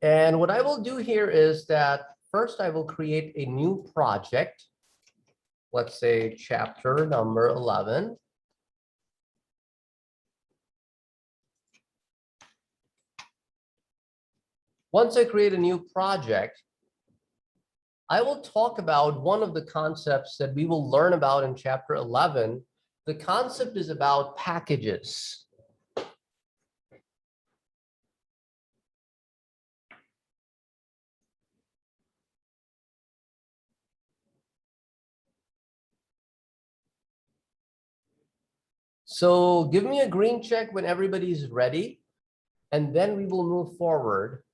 And what I will do here is that first I will create a new project. Let's say chapter number 11. Once I create a new project, I will talk about one of the concepts that we will learn about in chapter 11. The concept is about packages. So give me a green check when everybody's ready, and then we will move forward.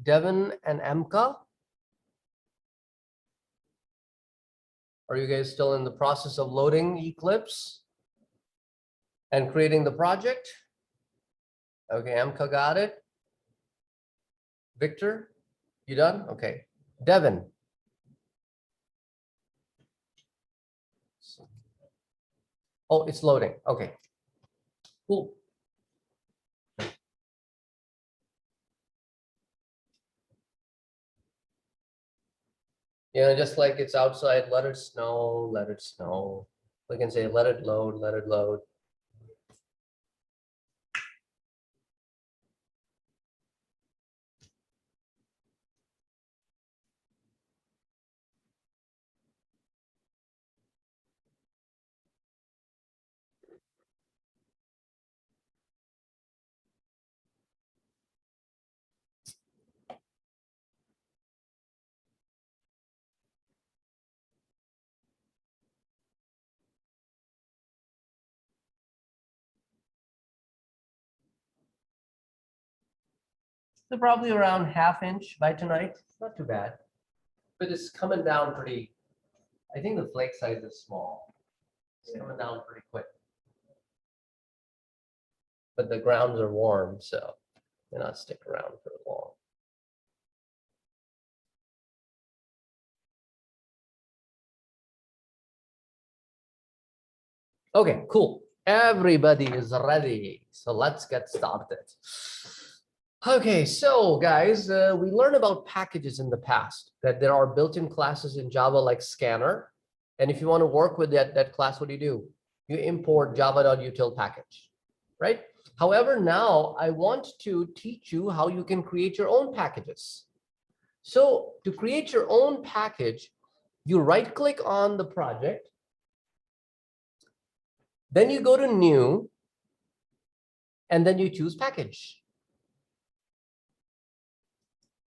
Devin and Emka, are you guys still in the process of loading Eclipse and creating the project? Okay, Emka got it. Victor, you done? Okay. Devin. Oh, it's loading. Okay. Cool. Just like it's outside, let it snow, let it snow. We can say, let it load, let it load. So probably around ½ inch by tonight. Not too bad. But it's coming down pretty, I think the flake size is small. It's coming down pretty quick. But the grounds are warm, so may not stick around for long. Okay, cool. Everybody is ready. So let's get started. Okay, so guys, we learned about packages in the past, that there are built-in classes in Java like scanner. And if you want to work with that class, what do? You import java.util package, right? However, now I want to teach you how you can create your own packages. So to create your own package, you right-click on the project. Then you go to new, and then you choose package.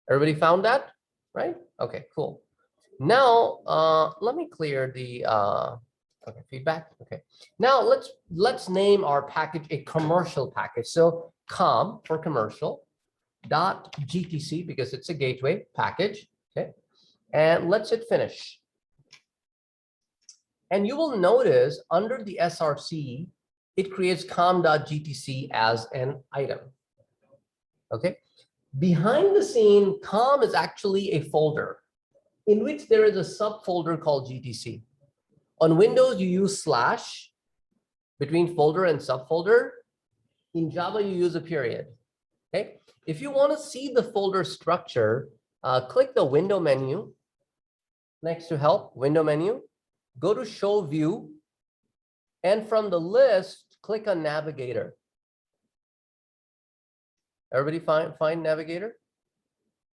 Everybody found that, right? Okay, cool. Now, let me clear the okay, feedback. Okay, now let's name our package a commercial package. So com for commercial dot GTC, because it's a gateway package. Okay, and let's hit finish. And you will notice under the SRC, it creates com.gtc as an item. Okay, behind the scene, com is actually a folder in which there is a subfolder called GTC. On Windows, you use slash between folder and subfolder. In Java, you use a period. Okay. If you want to see the folder structure, click the window menu next to help, window menu, go to show view, and from the list, click on navigator. Everybody find navigator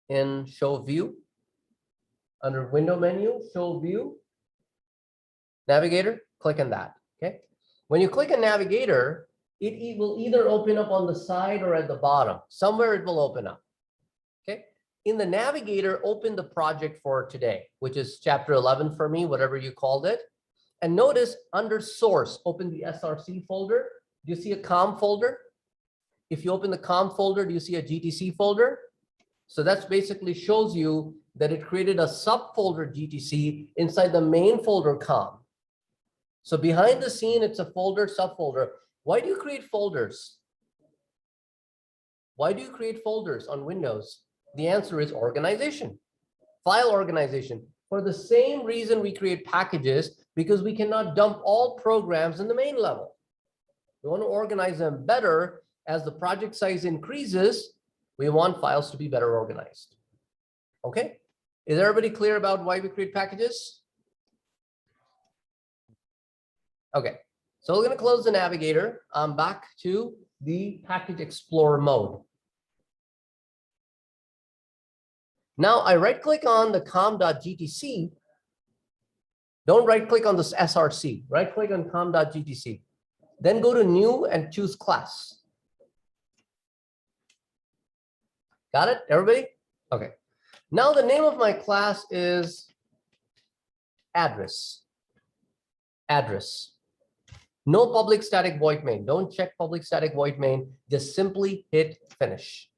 in show view. Under window menu, show view. Navigator, click on that, okay? When you click on Navigator, it will either open up on the side or at the bottom. Somewhere it will open up, okay? In the Navigator, open the project for today, which is chapter 11 for me, whatever you called it. And notice under source, open the SRC folder. Do you see a COM folder? If you open the COM folder, do you see a GTC folder? So that's basically shows you that it created a subfolder GTC inside the main folder COM. So behind the scene, it's a folder, subfolder. Why do you create folders? Why do you create folders on Windows? The answer is organization, file organization. For the same reason we create packages, because we cannot dump all programs in the main level. We want to organize them better. As the project size increases, we want files to be better organized. Okay, is everybody clear about why we create packages? Okay, so we're going to close the Navigator. I'm back to the Package Explorer mode. Now I right click on the com.gtc. Don't right click on this SRC, right click on com.gtc. Then go to new and choose class. Got it, everybody? Okay. Now the name of my class is address. Address. No public static void main. Don't check public static void main. Just simply hit finish.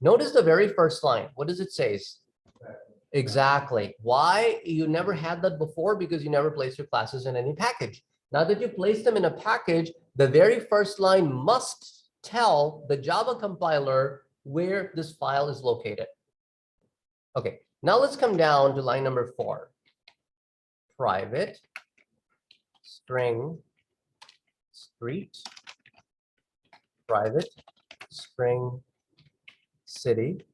Notice the very first line. What does it say? Exactly. Why? You never had that before because you never placed your classes in any package. Now that you place them in a package, the very first line must tell the Java compiler where this file is located. Okay, now let's come down to line number 4. Private string street, private string city,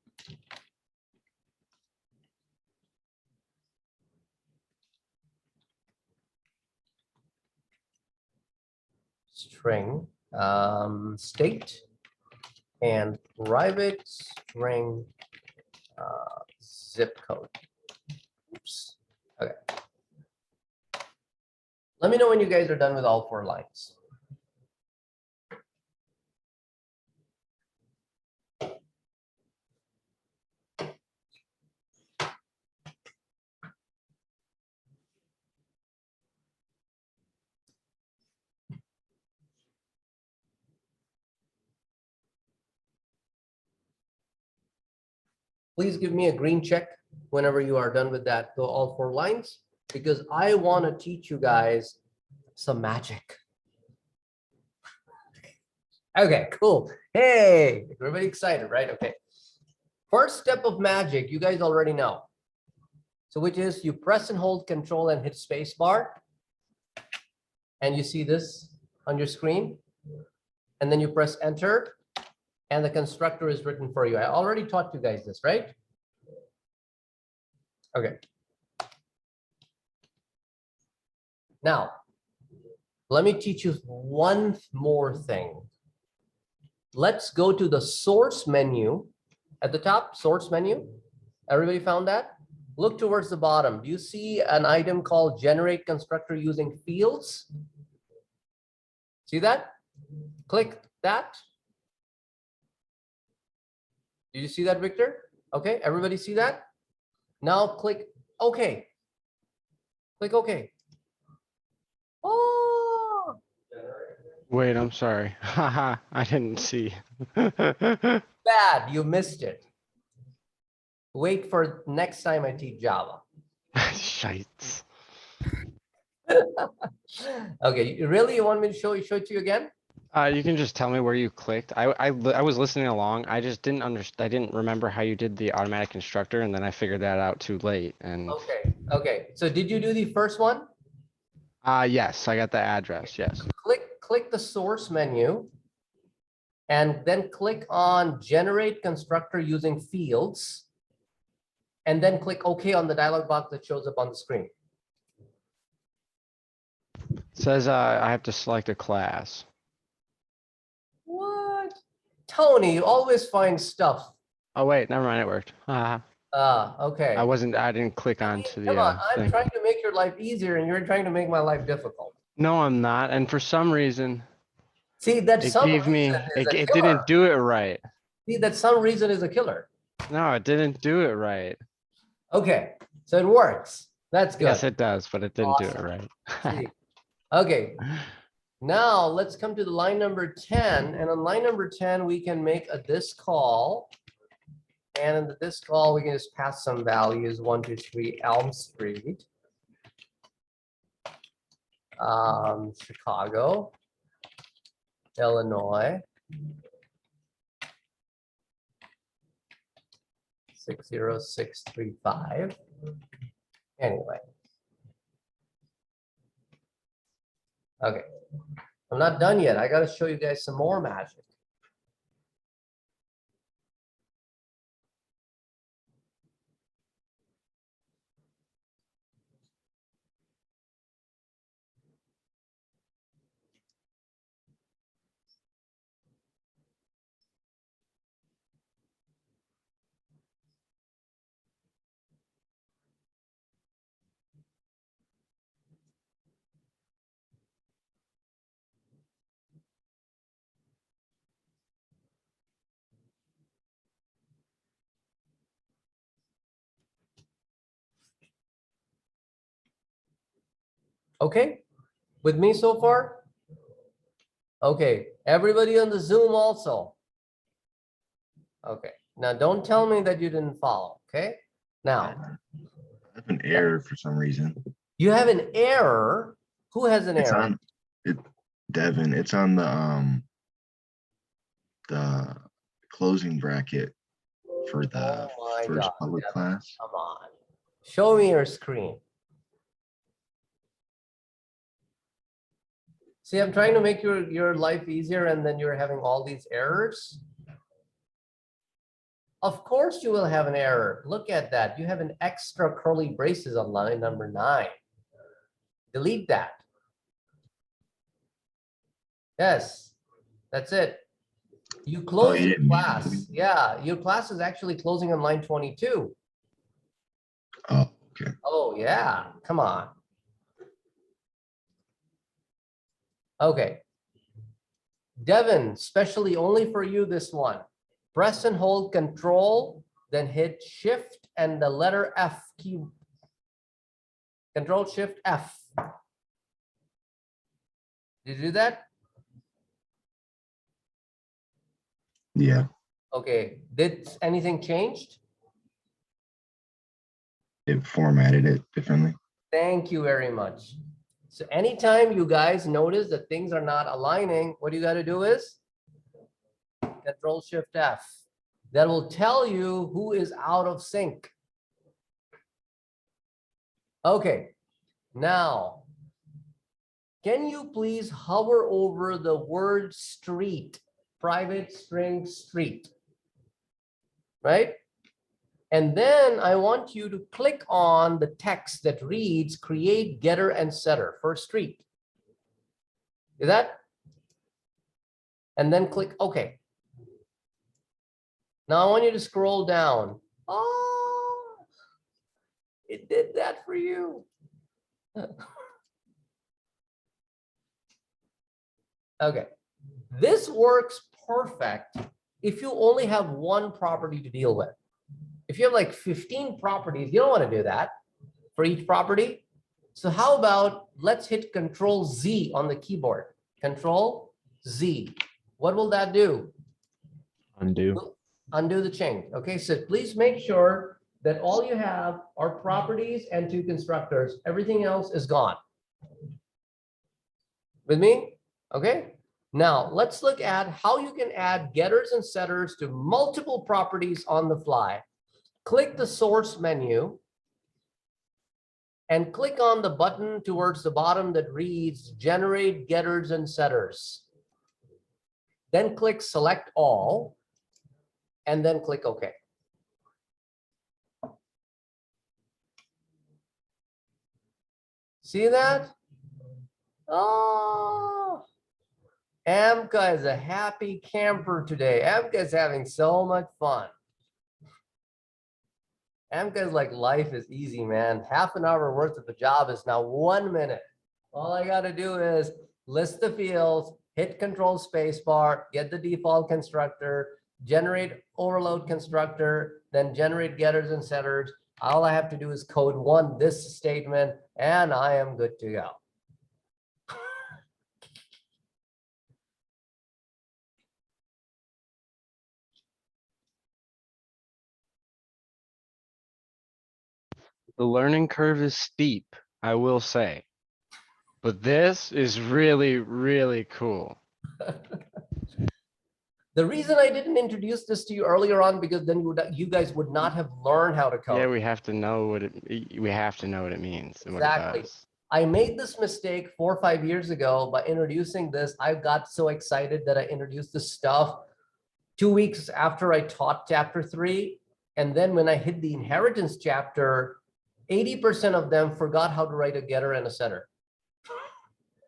string state, and private string zip code. Oops. Okay. Let me know when you guys are done with all 4 lines. Please give me a green check whenever you are done with that, all 4 lines, because I want to teach you guys some magic. Okay, cool. Hey, everybody excited, right? Okay. First step of magic, you guys already know. So which is you press and hold Control and hit space bar. And you see this on your screen. And then you press enter. And the constructor is written for you. I already taught you guys this, right? Okay. Now, let me teach you one more thing. Let's go to the source menu at the top, source menu. Everybody found that? Look towards the bottom. Do you see an item called generate constructor using fields? See that? Click that. Did you see that, Victor? Okay, everybody see that? Now click OK. Click OK. Oh! Wait, I'm sorry. Haha, I didn't see. Bad, you missed it. Wait for next time I teach Java. Shites. Okay, really, you want me to show it to you again? You can just tell me where you clicked. I was listening along. I just didn't understand. I didn't remember how you did the automatic constructor, and then I figured that out too late. And Okay. So did you do the first one? yes, I got the address. Yes. Click the source menu, and then click on generate constructor using fields, and then click OK on the dialog box that shows up on the screen. It says I have to select a class. What? Tony, you always find stuff. Oh wait, never mind. It worked. Okay. I didn't click I on mean, to come the on, I'm thing. trying to make your life easier and you're trying to make my life difficult. No, I'm not. And for some reason, See, that it some gave reason me, is a it killer. didn't do it right. See, that some reason is a killer. No, it didn't do it right. Okay, so it works. That's good. Yes, it does, but it didn't do it Awesome. right. See. Okay, now let's come to the line number 10. And on line number 10, we can make a this call. And in the this call, we can just pass some values, 123 Elm Street, Chicago, Illinois, 60635. Anyway. Okay, I'm not done yet. I got to show you guys some more magic. Okay, with me so far? Okay, everybody on the Zoom also. Okay, now don't tell me that you didn't follow, okay? Now, I have an error for some reason. you have an error. Who has an It's error? on it, Devin. It's on the closing bracket for the Oh my first God, public Devin, class. come on. Show me your screen. See, I'm trying to make your life easier and then you're having all these errors. Of course you will have an error. Look at that. You have an extra curly braces on line number 9. Delete that. Yes, that's it. You close you your didn't mean it to class. be? Yeah, your class is actually closing on line 22. Oh, okay. Oh yeah, come on. Okay. Devin, especially only for you this one. Press and hold Control, then hit Shift and the letter F key. Control Shift F. Did you do that? Yeah, Okay. Did anything changed? it formatted it differently. Thank you very much. So anytime you guys notice that things are not aligning, what you got to do is Control Shift F. That will tell you who is out of sync. Okay, now, can you please hover over the word street, private string street, right? And then I want you to click on the text that reads create getter and setter for street. Is that? And then click OK. Now I want you to scroll down. Oh, it did that for you. Okay, this works perfect if you only have one property to deal with. If you have like 15 properties, you don't want to do that for each property. So how about let's hit Control Z on the keyboard. Control Z. What will that do? Undo. Undo the change. Okay, so please make sure that all you have are properties and 2 constructors. Everything else is gone. With me? Okay. Now let's look at how you can add getters and setters to multiple properties on the fly. Click the source menu and click on the button towards the bottom that reads generate getters and setters. Then click select all and then click OK. See that? Oh, Amka is a happy camper today. Amka is having so much fun. Amka is like, life is easy, man. Half an hour worth of a job is now 1 minute. All I got to do is list the fields, hit control space bar, get the default constructor, generate overload constructor, then generate getters and setters. All I have to do is code this statement, and I am good to go. The learning curve is steep, I will say. But this is really, really cool. The reason I didn't introduce this to you earlier on, because then you guys would not have learned how to code. Yeah, we have to know what we have to know what it means and what it Exactly. does. I made this mistake 4 or 5 years ago by introducing this. I got so excited that I introduced this stuff 2 weeks after I taught chapter 3. And then when I hit the inheritance chapter, 80% of them forgot how to write a getter and a setter.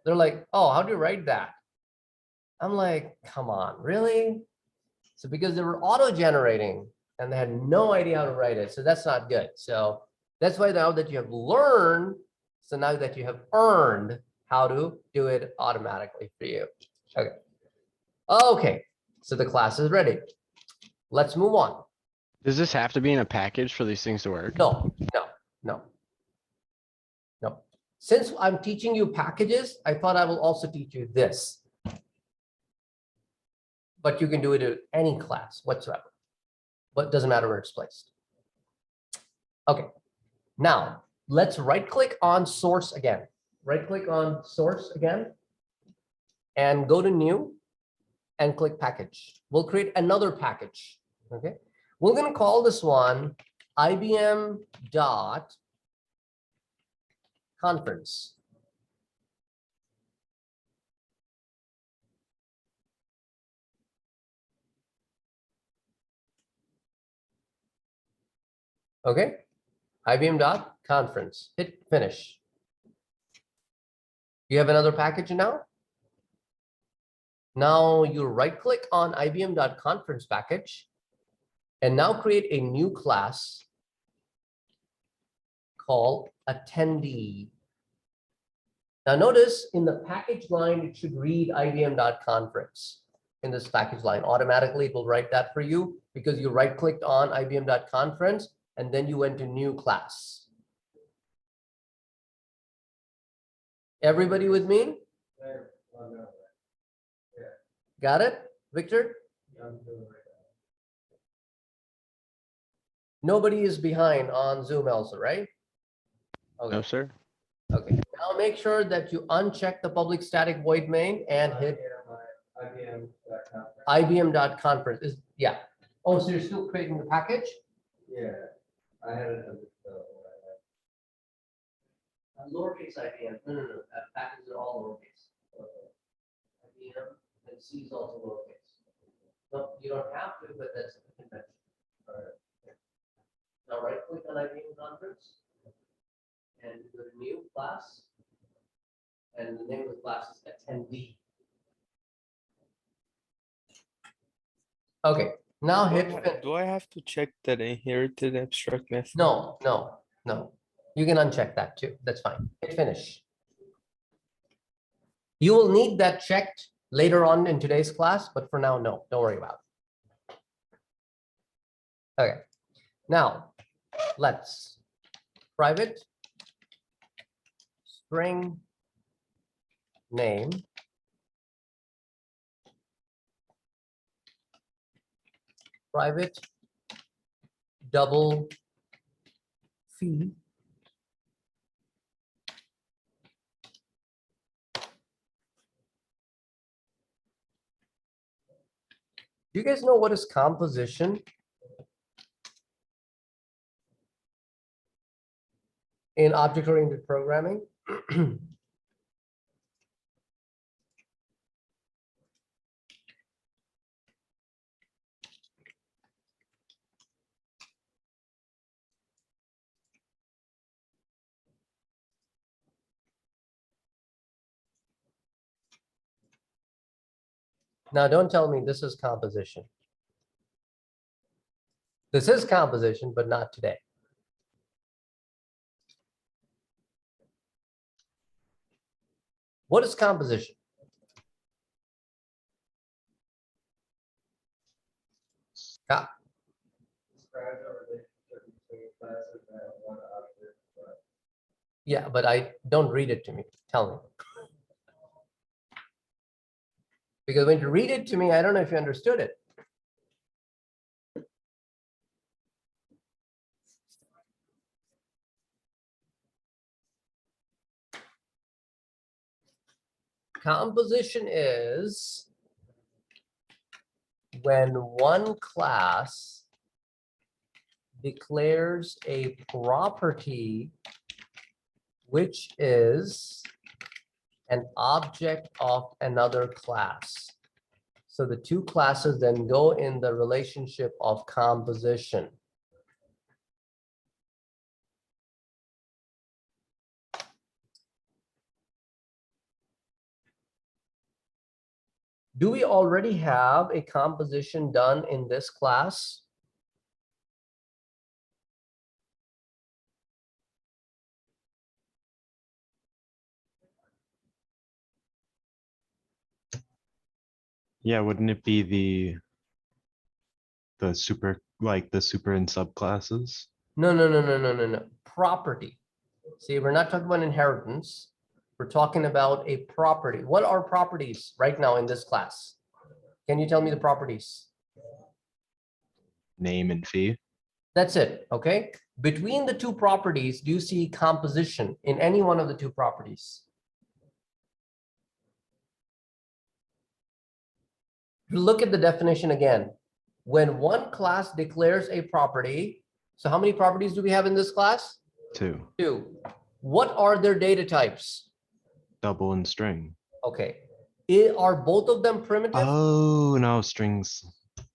They're like, oh, how do you write that? I'm like, come on, really? So because they were auto-generating and they had no idea how to write it. So that's not good. So that's why now that you have learned, so now that you have earned how to do it automatically for you. Okay. Okay. So the class is ready. Let's move on. Does this have to be in a package for these things to work? No. Since I'm teaching you packages, I thought I will also teach you this. But you can do it in any class whatsoever. But it doesn't matter where it's placed. Okay. Now, let's right-click on source again. Right-click on source again. And go to new and click package. We'll create another package. Okay. We're going to call this one IBM dot conference. Okay. IBM dot conference. Hit finish. You have another package now. Now you right click on IBM dot conference package and now create a new class called attendee. Now notice in the package line, it should read IBM.conference. In this package line, automatically it will write that for you because you right clicked on IBM.conference and then you went to new class. Everybody with me? Got it, Victor? Nobody is behind on Zoom also, right? Okay. No, sir. Okay, now make sure that you uncheck the public static void main and hit IBM.conference. Yeah. Oh, so you're still creating the package? Yeah, I had it. Lowercase IBM. No. Packages are all lowercase. IBM and C is also lowercase. No, you don't have to, but that's the convention. All right. Now right click on IBM conference. And go to new class. And the name of the class is attendee. Okay, now hit finish. Do I have to check that inherited abstract method? No. You can uncheck that too. That's fine. Hit finish. You will need that checked later on in today's class, but for now, no, don't worry about it. Okay, now let's private string name private double fee do you guys know what is composition in object-oriented programming? Now, don't tell me this is composition. This is composition, but not today. What is composition? Ah, Describe the relationship between classes and one object, but yeah, but I don't read it to me. Tell me. Because when you read it to me, I don't know if you understood it. Composition is when one class declares a property which is an object of another class. So the two classes then go in the relationship of composition. Do we already have a composition done in this class? Yeah, wouldn't it be the super, like the super and subclasses? No, no, no, no, no, no, no. Property. See, we're not talking about inheritance. We're talking about a property. What are properties right now in this class? Can you tell me the properties? Name and fee? That's it, okay? Between the two properties, do you see composition in any one of the two properties? Look at the definition again. When one class declares a property, so how many properties do we have in this class? 2. Two. What are their data types? Double and string. Okay. Are both of them primitive? Oh, no, strings.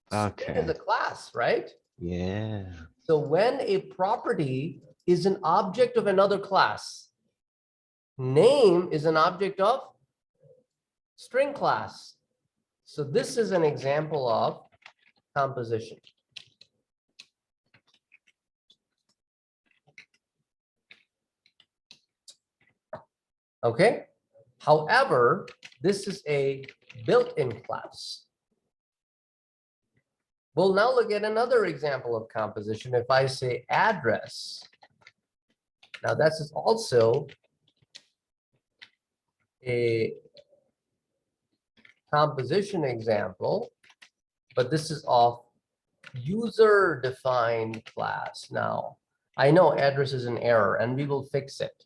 String is Okay. a class, right? Yeah. So when a property is an object of another class, name is an object of string class. So this is an example of composition. Okay. However, this is a built-in class. We'll now look at another example of composition. If I say address, now this is also a composition example, but this is of user-defined class. Now, I know address is an error and we will fix it.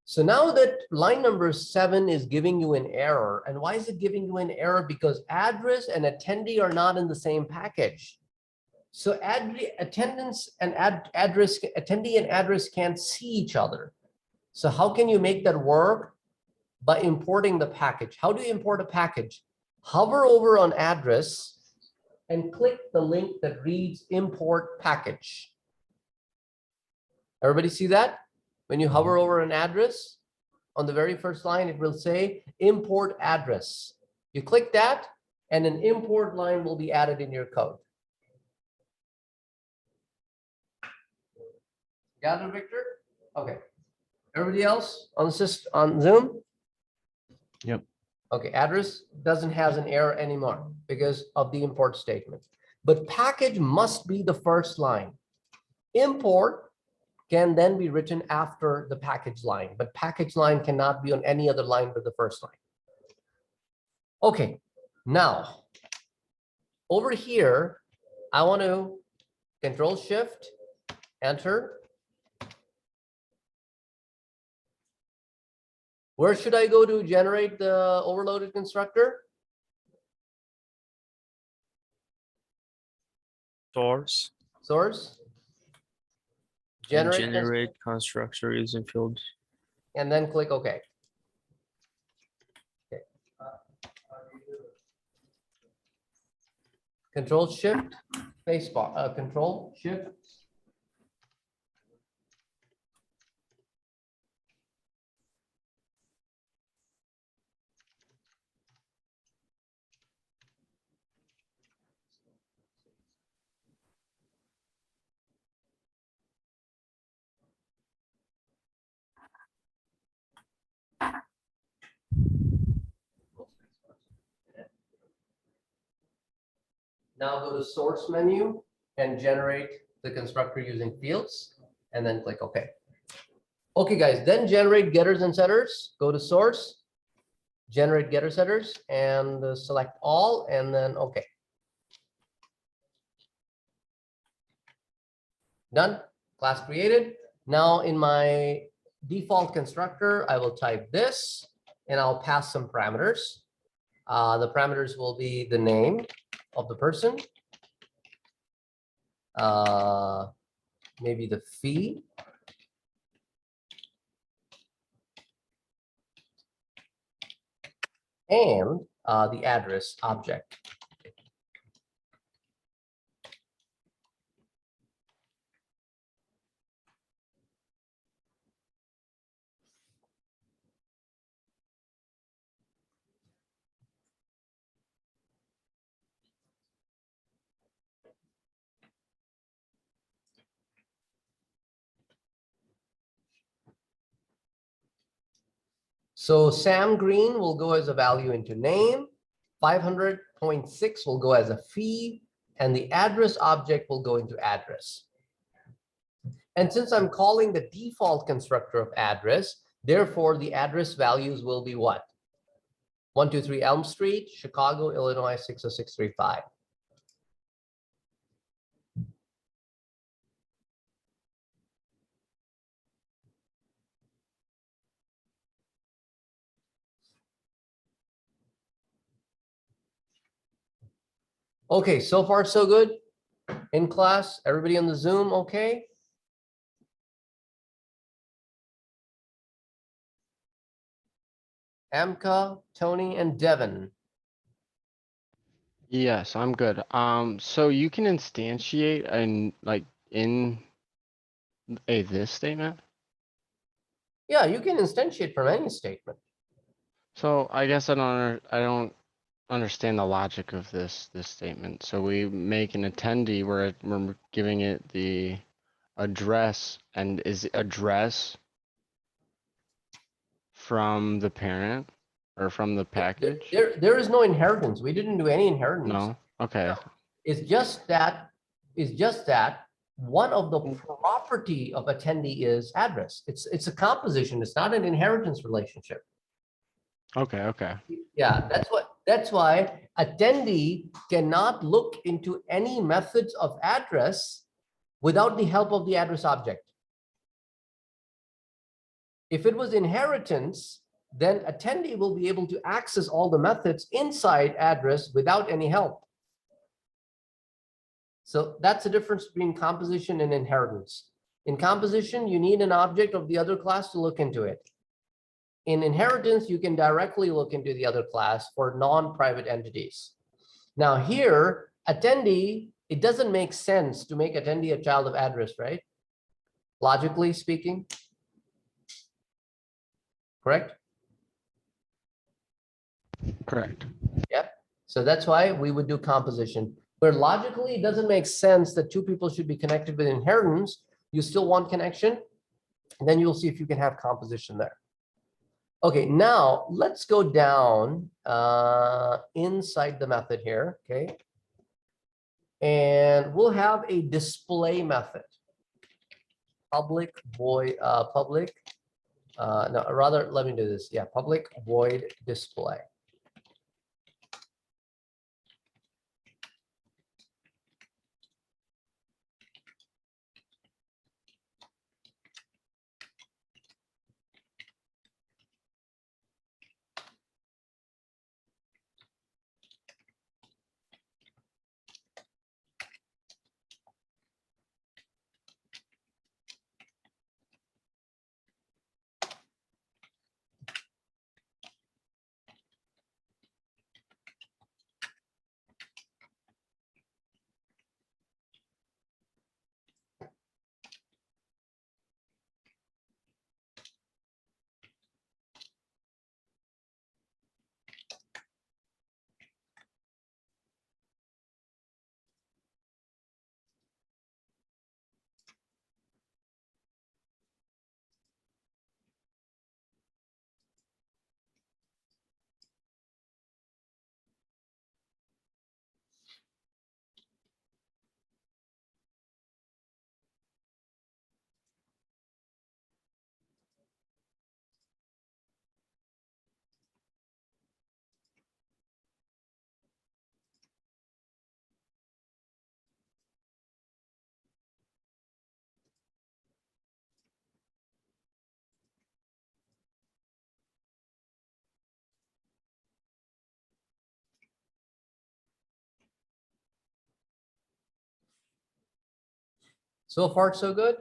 So now that line number 7 is giving you an error, and why is it giving you an error? Because address and attendee are not in the same package. So attendance and address, attendee and address can't see each other. So how can you make that work? By importing the package. How do you import a package? Hover over on address and click the link that reads import package. Everybody see that? When you hover over an address, on the very first line, it will say import address. You click that, and an import line will be added in your code. Got it, Victor? Okay. Everybody else on Zoom? Yep. Okay, address doesn't have an error anymore because of the import statement. But package must be the first line. Import can then be written after the package line, but package line cannot be on any other line but the first line. Okay, now over here, I want to Control Shift, Enter. Where should I go to generate the overloaded constructor? Source. Source. And Generate, generate constructor using fields. and then click OK. Control Shift, spacebar, Control Shift. Now go to source menu and generate the constructor using fields and then click OK. Okay, guys, then generate getters and setters. Go to source, generate getter setters and select all and then OK. Done. Class created. Now in my default constructor, I will type this and I'll pass some parameters. The parameters will be the name of the person, maybe the fee, and the address object. So Sam Green will go as a value into name, 500.6 will go as a fee, and the address object will go into address. And since I'm calling the default constructor of address, therefore the address values will be what? 123 Elm Street, Chicago, Illinois, 60635. Okay, so far so good in class. Everybody on the Zoom, okay? Amka, Tony, and Devin. Yes, I'm good. So you can instantiate and like in a this statement. Yeah, you can instantiate from any statement. So I guess I don't understand the logic of this statement. So we make an attendee where we're giving it the address, and is address from the parent or from the package? There is no inheritance. We didn't do any inheritance. No? Okay. It's just that one of the property of attendee is address. It's a composition. It's not an inheritance relationship. Okay, okay. Yeah, that's why attendee cannot look into any methods of address without the help of the address object. If it was inheritance, then attendee will be able to access all the methods inside address without any help. So that's the difference between composition and inheritance. In composition, you need an object of the other class to look into it. In inheritance, you can directly look into the other class for non-private entities. Now here, attendee, it doesn't make sense to make attendee a child of address, right? Logically speaking. Correct? Correct. Yep. So that's why we would do composition. Where logically it doesn't make sense that two people should be connected with inheritance, you still want connection, and then you'll see if you can have composition there. Okay, now let's go down inside the method here, okay? And we'll have a display method. Public void, no, rather, let me do this. Yeah, public void display. So far, so good?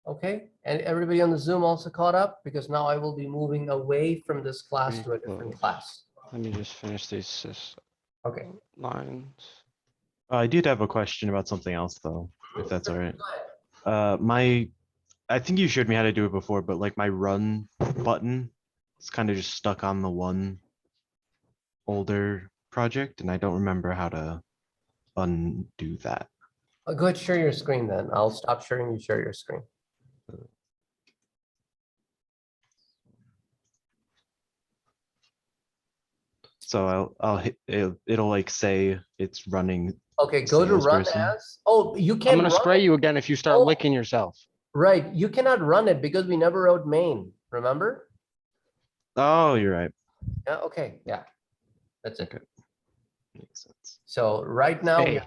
Okay, and everybody on the Zoom also caught up because now I will be moving away from this class to a Pretty different close. class. Let me just finish these Okay. lines. I did have a question about something else though, if that's all right. I think you showed me how to do it before, but like my run button, it's kind of just stuck on the one older project, and I don't remember how to undo that. Go ahead, share your screen then. I'll stop sharing, you share your screen. So I'll hit, it'll like say it's running. Okay, go to run salesperson. as. Oh, you I'm can gonna run spray it. you again if you start Oh. licking yourself. Right, you cannot run it because we never wrote main, remember? Oh, you're right. Yeah, okay, yeah. That's it. Okay. Makes sense. So right now Hey.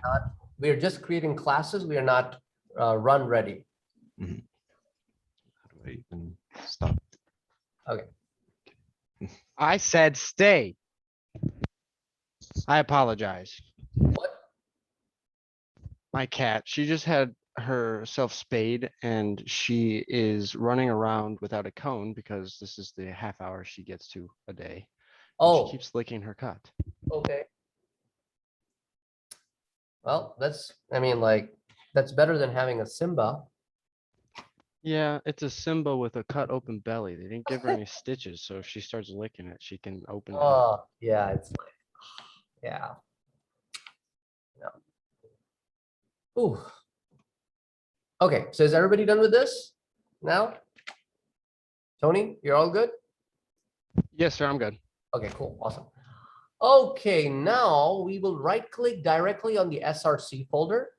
we're just creating classes. We are not run ready. How do I even stop? I said stay. I apologize. What? My cat, she just had herself spayed and she is running around without a cone because this is the half hour she gets to a day. And Oh, she keeps licking her cut. okay. Well, I mean, like, that's better than having a Simba. Yeah, it's a Simba with a cut open belly. They didn't give her any stitches, so if she starts licking it, she can open it up. Oh, yeah, it's like, yeah. No. Ooh. Okay, so is everybody done with this now? Tony, you're all good? Yes, sir, I'm good. Okay, cool, awesome. Okay, now we will right click directly on the SRC folder.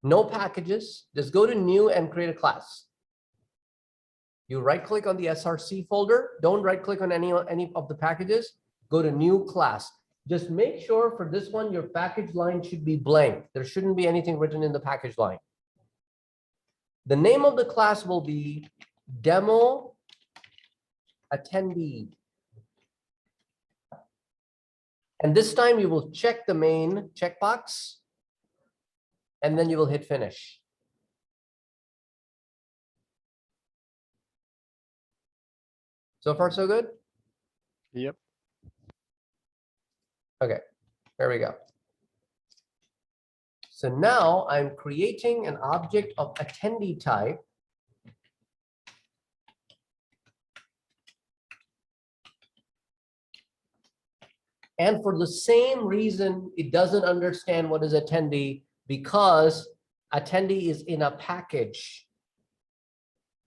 No packages, just go to new and create a class. You right click on the SRC folder. Don't right click on any of the packages. Go to new class. Just make sure for this one, your package line should be blank. There shouldn't be anything written in the package line. The name of the class will be demo attendee. And this time you will check the main checkbox and then you will hit finish. So far, so good? Yep. Okay, there we go. So now I'm creating an object of attendee type. And for the same reason, it doesn't understand what is attendee because attendee is in a package.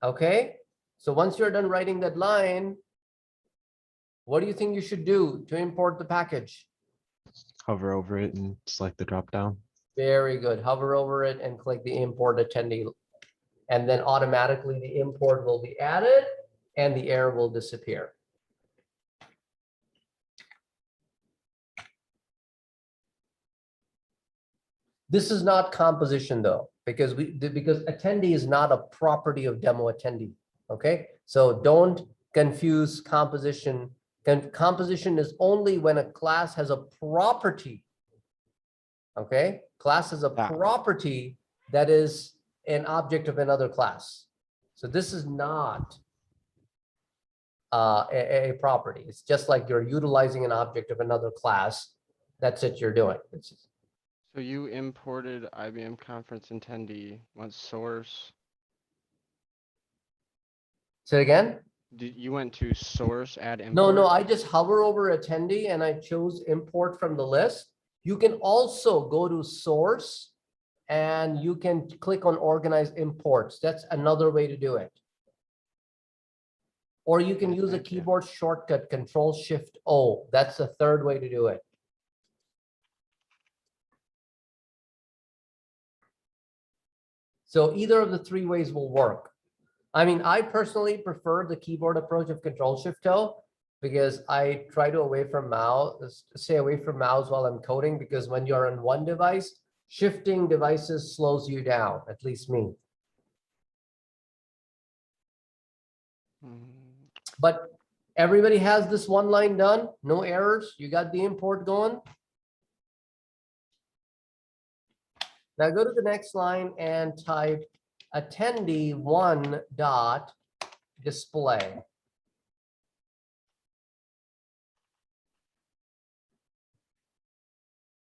Okay, so once you're done writing that line, what do you think you should do to import the package? Hover over it and select the drop down. Very good. Hover over it and click the import attendee. And then automatically the import will be added and the error will disappear. This is not composition though, because attendee is not a property of demo attendee. Okay, so don't confuse composition. Composition is only when a class has a property. Okay, class is a property that is an object of another class. So this is not a property. It's just like you're utilizing an object of another class. That's it you're doing. So you imported IBM conference attendee, went source. Say it again. You went to source, add import? No, I just hover over attendee and I chose import from the list. You can also go to source and you can click on organize imports. That's another way to do it. Or you can use a keyboard shortcut, Control-Shift-O. That's the third way to do it. So either of the three ways will work. I mean, I personally prefer the keyboard approach of Control-Shift-O because I try to stay away from mouse while I'm coding, because when you're on one device, shifting devices slows you down, at least me. But everybody has this one line done, no errors. You got the import going. Now go to the next line and type attendee one dot display.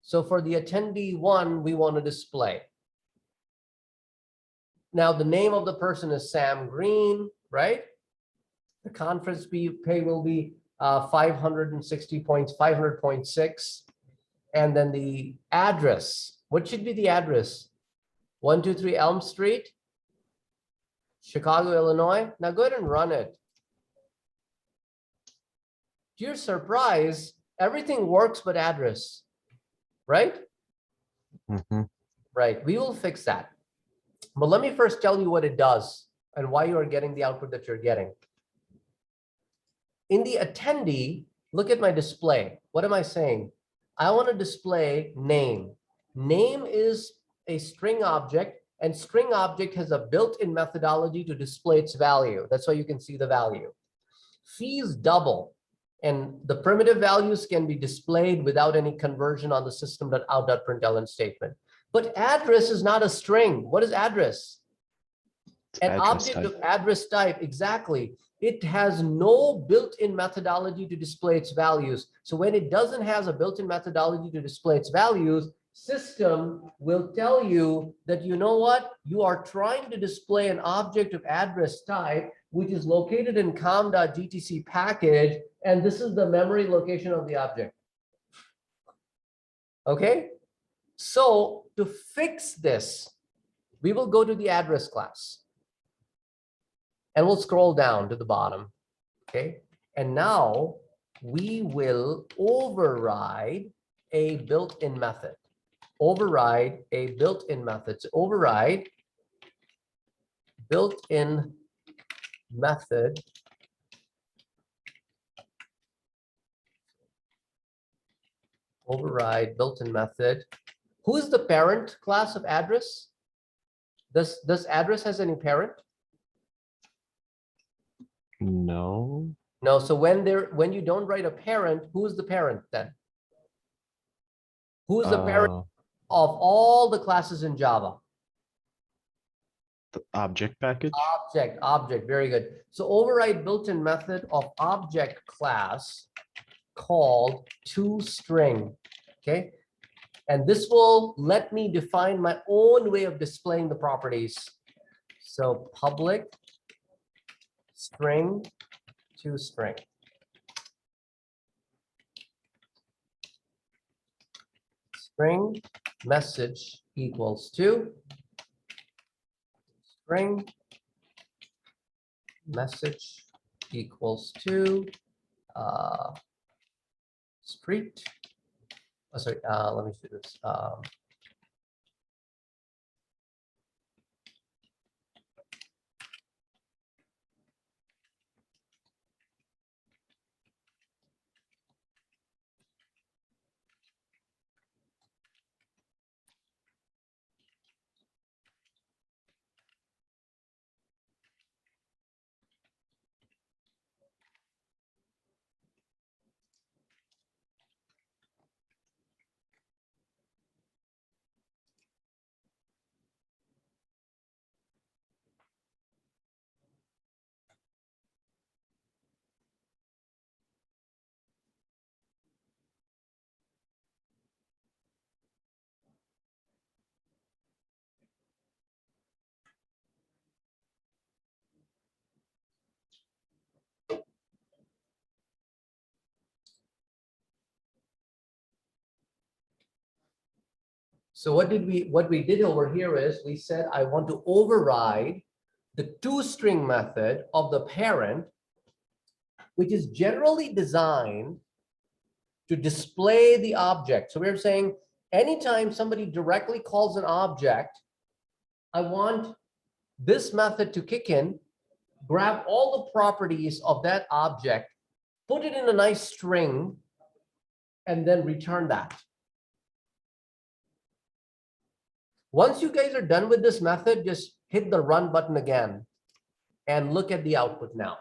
So for the attendee one, we want to display. Now the name of the person is Sam Green, right? The conference pay will be 560 points, 500.6. And then the address, what should be the address? 123 Elm Street, Chicago, Illinois. Now go ahead and run it. To your surprise, everything works but address, right? Mhm. Right, we will fix that. But let me first tell you what it does and why you are getting the output that you're getting. In the attendee, look at my display. What am I saying? I want to display name. Name is a string object, and string object has a built-in methodology to display its value. That's why you can see the value. Fees double, and the primitive values can be displayed without any conversion on the system.out.println statement. But address is not a string. What is address? It's An address object type. of address type, exactly. It has no built-in methodology to display its values. So when it doesn't have a built-in methodology to display its values, system will tell you that, you know what, you are trying to display an object of address type, which is located in com.gtc package, and this is the memory location of the object. Okay, so to fix this, we will go to the address class. And we'll scroll down to the bottom, okay? And now we will override a built-in method. Override a built-in method. So override built-in method override built-in method. Who is the parent class of address? Does address has any parent? No. No. So when you don't write a parent, who's the parent then? Who's the parent Uh, of all the classes in Java? the object package. Object, very good. So override built-in method of object class called toString, okay? And this will let me define my own way of displaying the properties. So public string toString. String message equals to string message equals to street. Oh, sorry, let me do this. So what we did over here is we said, I want to override the toString method of the parent, which is generally designed to display the object. So we're saying anytime somebody directly calls an object, I want this method to kick in, grab all the properties of that object, put it in a nice string, and then return that. Once you guys are done with this method, just hit the run button again and look at the output now.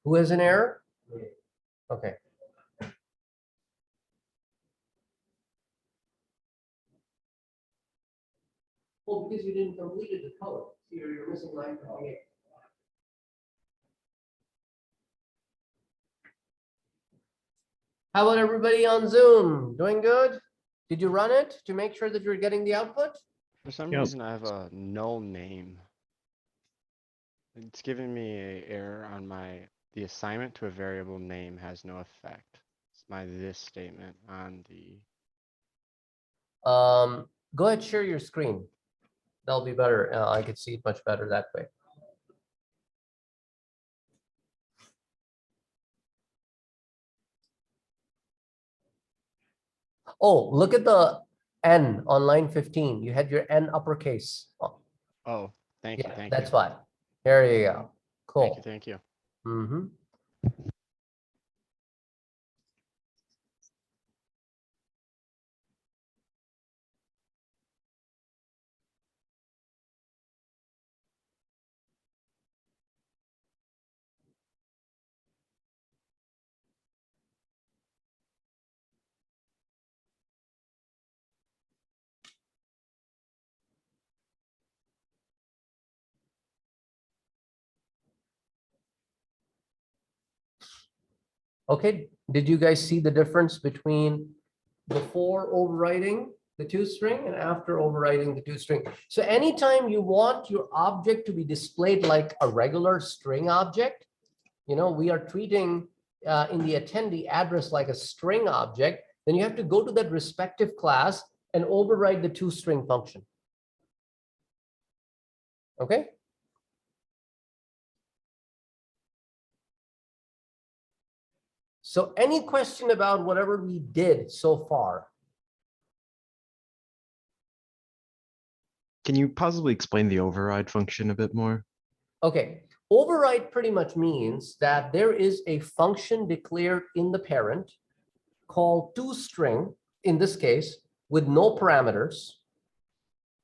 Who has an error? Okay. Well, because you didn't complete the code. So you're missing line 58. How about everybody on Zoom? Doing good? Did you run it to make sure that you're getting the output? For some Yep. reason, I have a null name. It's giving me a error on the assignment to a variable name has no effect. It's my this statement on the, Go ahead, share your screen. That'll be better. I could see it much better that way. Oh, look at the N on line 15. You had your N uppercase. Oh, oh, thank you, yeah, thank that's you. why. There you go. Thank you, Cool. thank you. Mm-hmm. Okay, did you guys see the difference between before overriding the toString and after overriding the toString? So anytime you want your object to be displayed like a regular string object, we are treating in the attendee address like a string object, then you have to go to that respective class and override the toString function. Okay? So any question about whatever we did so far? Can you possibly explain the override function a bit more? Okay, override pretty much means that there is a function declared in the parent called toString, in this case, with no parameters.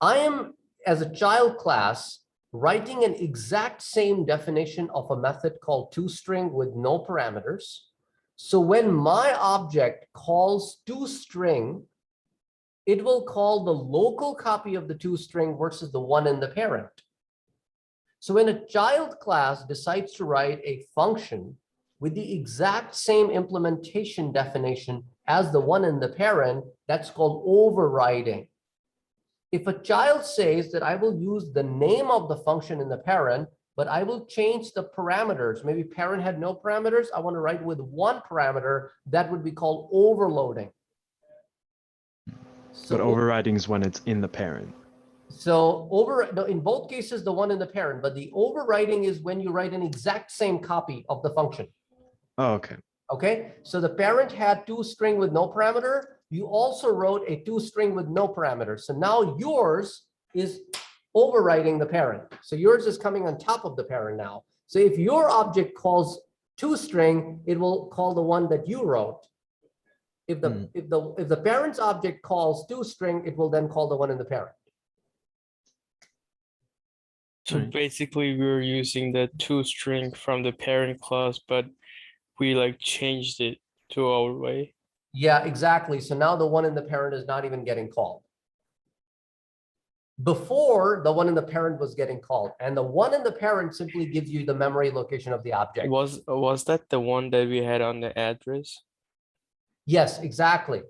I am, as a child class, writing an exact same definition of a method called toString with no parameters. So when my object calls toString, it will call the local copy of the toString versus the one in the parent. So when a child class decides to write a function with the exact same implementation definition as the one in the parent, that's called overriding. If a child says that I will use the name of the function in the parent, but I will change the parameters, maybe parent had no parameters, I want to write with one parameter, that would be called overloading. But overriding is when it's in the parent. So in both cases, the one in the parent, but the overriding is when you write an exact same copy of the function. Oh, okay. Okay, so the parent had toString with no parameter. You also wrote a toString with no parameter. So now yours is overriding the parent. So yours is coming on top of the parent now. So if your object calls toString, it will call the one that you wrote. If the parent's object calls toString, it will then call the one in the parent. So Right. basically we're using the toString from the parent class, but we like changed it to our way. Yeah, exactly. So now the one in the parent is not even getting called. Before, the one in the parent was getting called, and the one in the parent simply gives you the memory location of the object. Was that the one that we had on the address? Yes, exactly.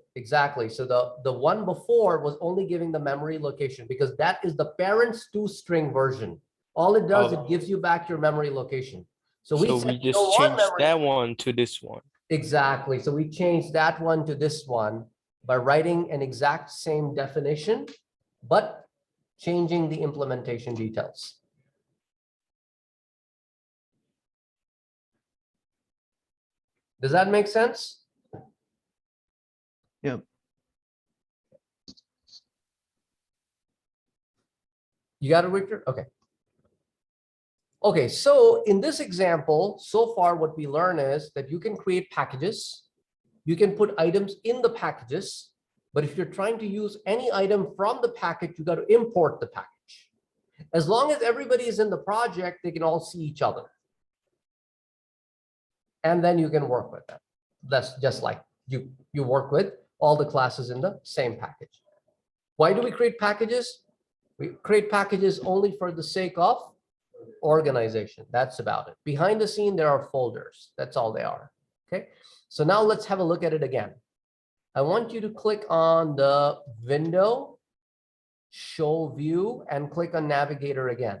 So the one before was only giving the memory location because that is the parent's toString version. All it does, it gives you back your memory location. So we said we just don't want changed memory. that one to this one. Exactly. So we changed that one to this one by writing an exact same definition, but changing the implementation details. Does that make sense? Yep. You got it, Richard? Okay. Okay, so in this example, so far what we learn is that you can create packages. You can put items in the packages, but if you're trying to use any item from the package, you got to import the package. As long as everybody is in the project, they can all see each other. And then you can work with them. That's just like you work with all the classes in the same package. Why do we create packages? We create packages only for the sake of organization. That's about it. Behind the scene, there are folders. That's all they are. Okay. So now let's have a look at it again. I want you to click on the window, show view, and click on navigator again.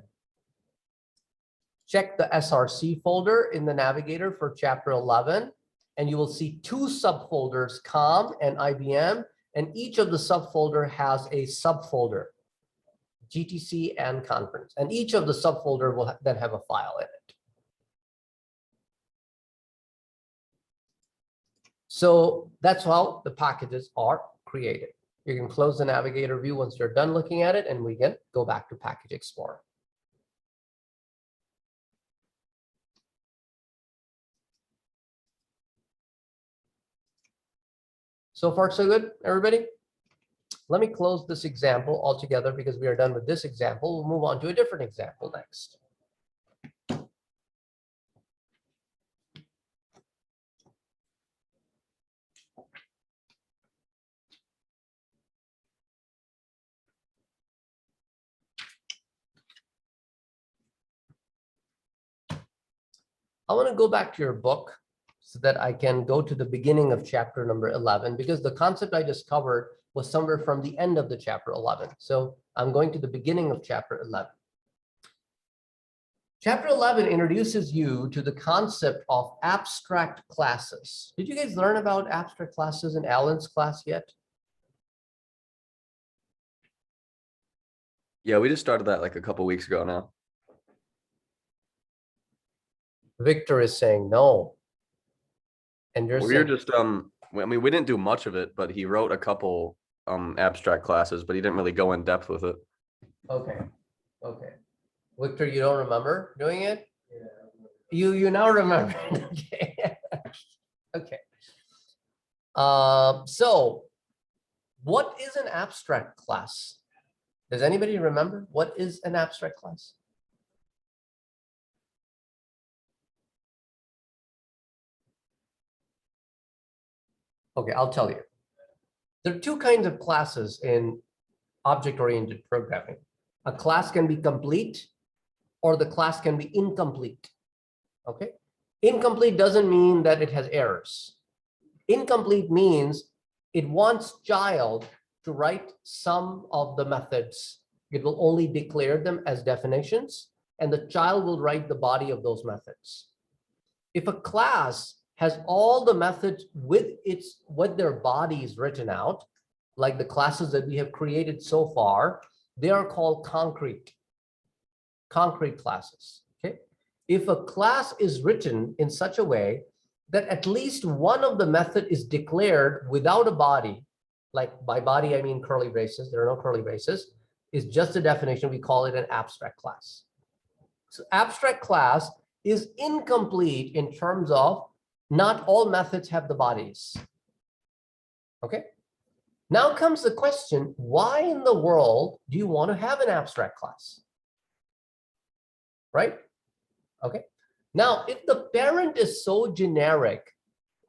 Check the SRC folder in the navigator for chapter 11, and you will see two subfolders, COM and IBM, and each of the subfolder has a subfolder, GTC and conference, and each of the subfolder will then have a file in it. So that's how the packages are created. You can close the navigator view once you're done looking at it, and we can go back to Package Explorer. So far, so good, everybody? Let me close this example altogether because we are done with this example. We'll move on to a different example next. I want to go back to your book so that I can go to the beginning of chapter number 11, because the concept I just covered was somewhere from the end of the chapter 11. So I'm going to the beginning of chapter 11. Chapter 11 introduces you to the concept of abstract classes. Did you guys learn about abstract classes in Alan's class yet? Yeah, we just started that like a couple weeks ago now. Victor is saying no. And you're We were saying, just I mean, we didn't do much of it, but he wrote a couple abstract classes, but he didn't really go in depth with it. okay, okay. Victor, you don't remember doing it? Yeah. You now remember. Okay. Okay. So what is an abstract class? Does anybody remember what is an abstract class? Okay, I'll tell you. There are two kinds of classes in object-oriented programming. A class can be complete or the class can be incomplete. Okay. Incomplete doesn't mean that it has errors. Incomplete means it wants child to write some of the methods. It will only declare them as definitions, and the child will write the body of those methods. If a class has all the methods with their bodies written out, like the classes that we have created so far, they are called concrete classes. Okay. If a class is written in such a way that at least one of the method is declared without a body, like by body I mean curly braces, there are no curly braces, is just a definition, we call it an abstract class. So abstract class is incomplete in terms of not all methods have the bodies. Okay. Now comes the question, why in the world do you want to have an abstract class? Right? Okay. Now, if the parent is so generic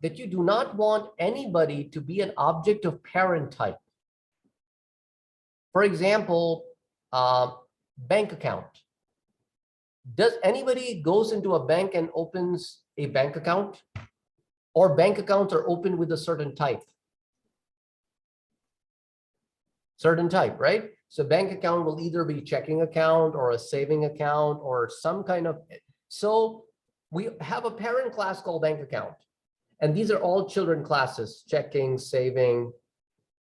that you do not want anybody to be an object of parent type. For example, bank account. Does anybody goes into a bank and opens a bank account? Or bank accounts are opened with a certain type? Certain type, right? So bank account will either be checking account or a saving account or some kind of, so we have a parent class called bank account. And these are all children classes, checking, saving,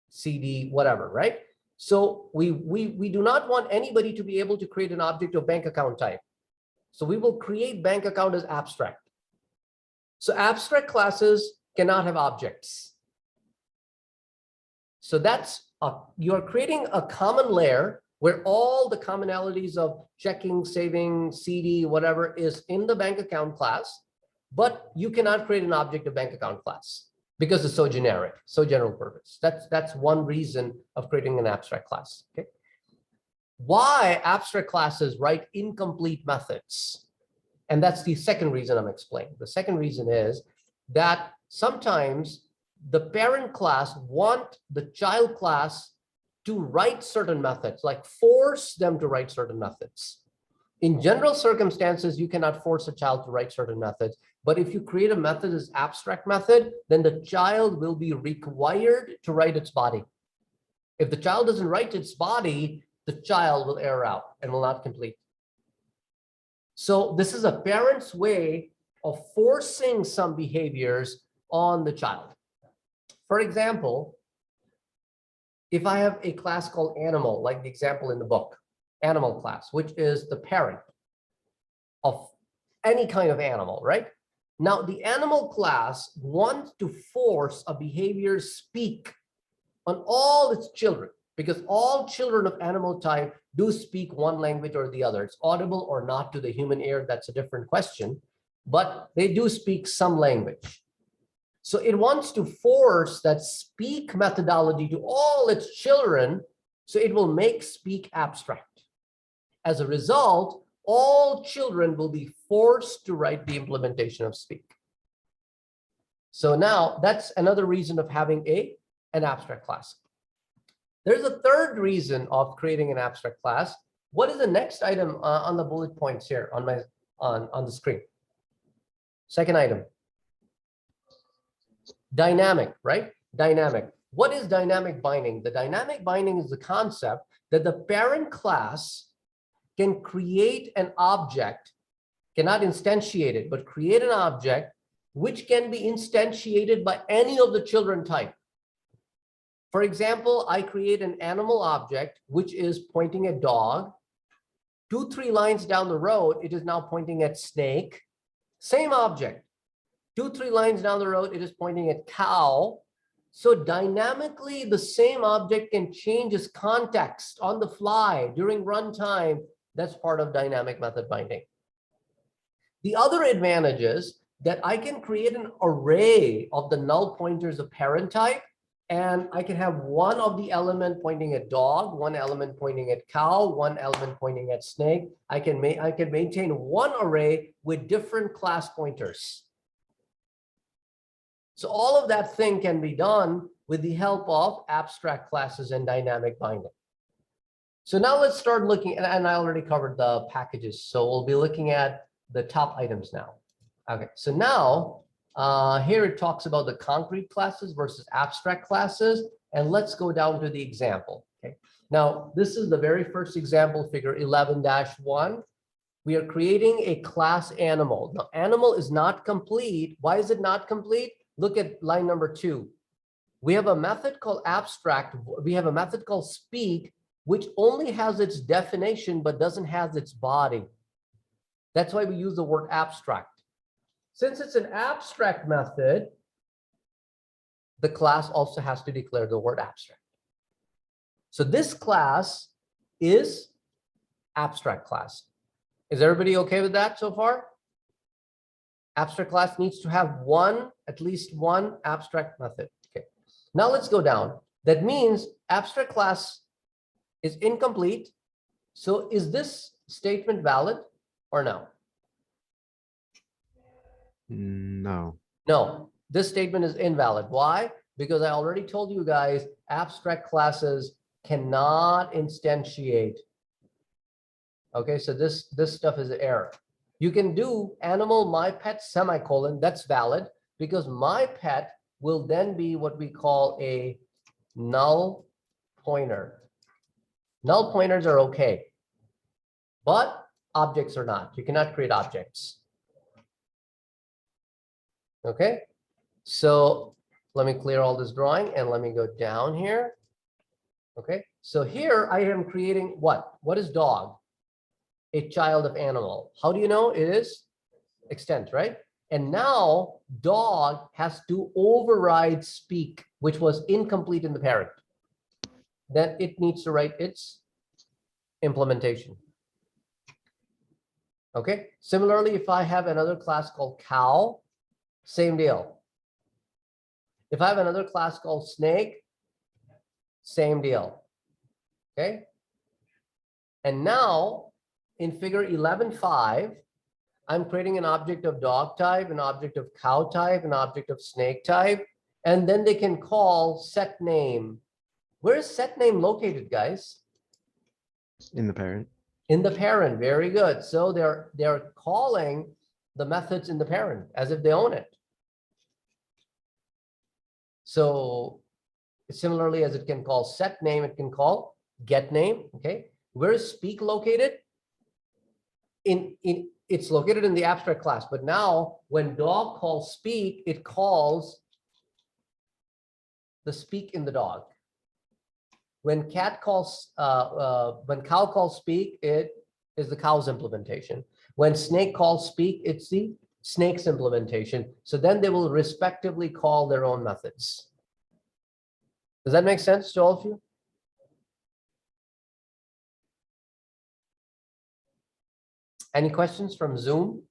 CD, whatever, right? So we do not want anybody to be able to create an object of bank account type. So we will create bank account as abstract. So abstract classes cannot have objects. So that's you are creating a common layer where all the commonalities of checking, saving, CD, whatever is in the bank account class, but you cannot create an object of bank account class because it's so generic, so general purpose. That's one reason of creating an abstract class. Okay. Why abstract classes write incomplete methods? And that's the second reason I'm explaining. The second reason is that sometimes the parent class want the child class to write certain methods, like force them to write certain methods. In general circumstances, you cannot force a child to write certain methods. But if you create a method as abstract method, then the child will be required to write its body. If the child doesn't write its body, the child will error out and will not complete. So this is a parent's way of forcing some behaviors on the child. For example, if I have a class called animal, like the example in the book, animal class, which is the parent of any kind of animal, right? Now, the animal class wants to force a behavior speak on all its children, because all children of animal type do speak one language or the other. It's audible or not to the human ear, that's a different question, but they do speak some language. So it wants to force that speak methodology to all its children, so it will make speak abstract. As a result, all children will be forced to write the implementation of speak. So now that's another reason of having an abstract class. There's a third reason of creating an abstract class. What is the next item on the bullet points here on the screen? Second item. Dynamic, right? Dynamic. What is dynamic binding? The dynamic binding is the concept that the parent class can create an object, cannot instantiate it, but create an object which can be instantiated by any of the children type. For example, I create an animal object, which is pointing at dog. 2-3 lines down the road, it is now pointing at snake. Same object. 2-3 lines down the road, it is pointing at cow. So dynamically, the same object can change its context on the fly during runtime. That's part of dynamic method binding. The other advantage is that I can create an array of the null pointers of parent type, and I can have one of the element pointing at dog, one element pointing at cow, one element pointing at snake. I can maintain one array with different class pointers. So all of that thing can be done with the help of abstract classes and dynamic binding. So now let's start looking, and I already covered the packages, so we'll be looking at the top items now. Okay, so now here it talks about the concrete classes versus abstract classes, and let's go down to the example. Okay, now this is the very first example, figure 11-1. We are creating a class animal. Now, animal is not complete. Why is it not complete? Look at line number 2. We have a method called abstract. We have a method called speak, which only has its definition but doesn't have its body. That's why we use the word abstract. Since it's an abstract method, the class also has to declare the word abstract. So this class is abstract class. Is everybody okay with that so far? Abstract class needs to have at least one abstract method. Okay. Now let's go down. That means abstract class is incomplete. So is this statement valid or no? No. No, this statement is invalid. Why? Because I already told you guys, abstract classes cannot instantiate. Okay, so this stuff is an error. You can do animal my pet semicolon, that's valid, because my pet will then be what we call a null pointer. Null pointers are okay, but objects are not. You cannot create objects. Okay, so let me clear all this drawing and let me go down here. Okay, so here I am creating what? What is dog? A child of animal. How do you know? It is extent, right? And now dog has to override speak, which was incomplete in the parent. Then it needs to write its implementation. Okay, similarly, if I have another class called cow, same deal. If I have another class called snake, same deal. Okay. And now in figure 11.5, I'm creating an object of dog type, an object of cow type, an object of snake type, and then they can call set name. Where is set name located, guys? In the parent. In the parent. Very good. So they're calling the methods in the parent as if they own it. So similarly, as it can call set name, it can call get name. Okay. Where is speak located? It's located in the abstract class, but now when dog calls speak, it calls the speak in the dog. When cat calls, when cow calls speak, it is the cow's implementation. When snake calls speak, it's the snake's implementation. So then they will respectively call their own methods. Does that make sense to all of you? Any questions from Zoom?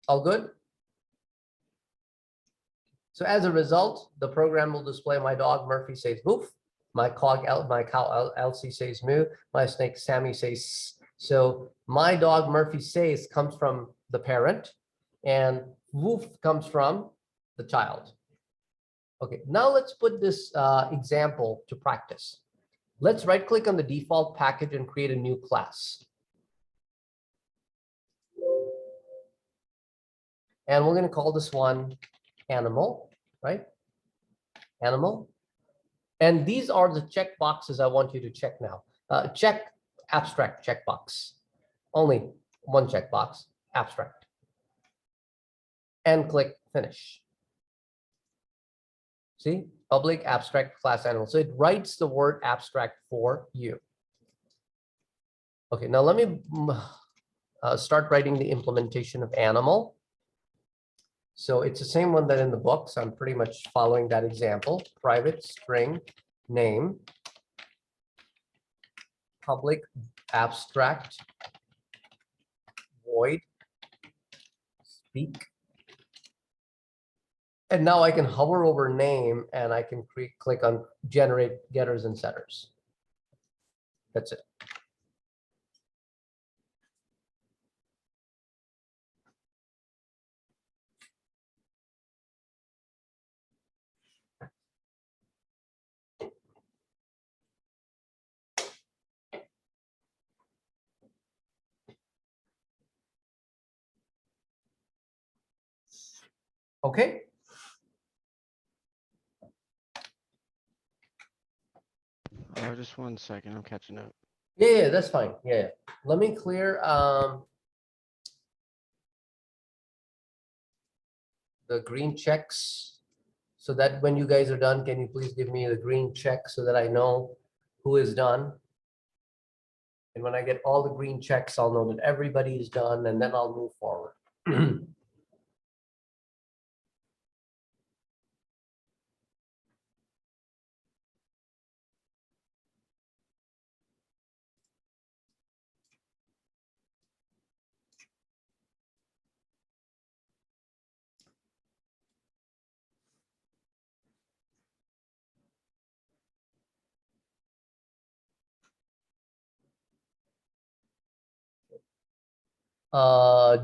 All good? So as a result, the program will display my dog Murphy says woof, my cow Elsie says moo, my snake Sammy says. So my dog Murphy says comes from the parent, and woof comes from the child. Okay, now let's put this example to practice. Let's right click on the default package and create a new class. And we're going to call this one animal, right? Animal. And these are the check boxes I want you to check now. Check abstract checkbox. Only one checkbox, abstract. And click finish. See, public abstract class animal. So it writes the word abstract for you. Okay, now let me start writing the implementation of animal. So it's the same one that in the book. So I'm pretty much following that example. Private string name, public abstract void speak. And now I can hover over name and I can click on generate getters and setters. That's it. Okay. Just 1 second. I'm catching up. Yeah, that's fine. Yeah. Let me clear the green checks so that when you guys are done, can you please give me the green check so that I know who is done? And when I get all the green checks, I'll know that everybody is done, and then I'll move forward.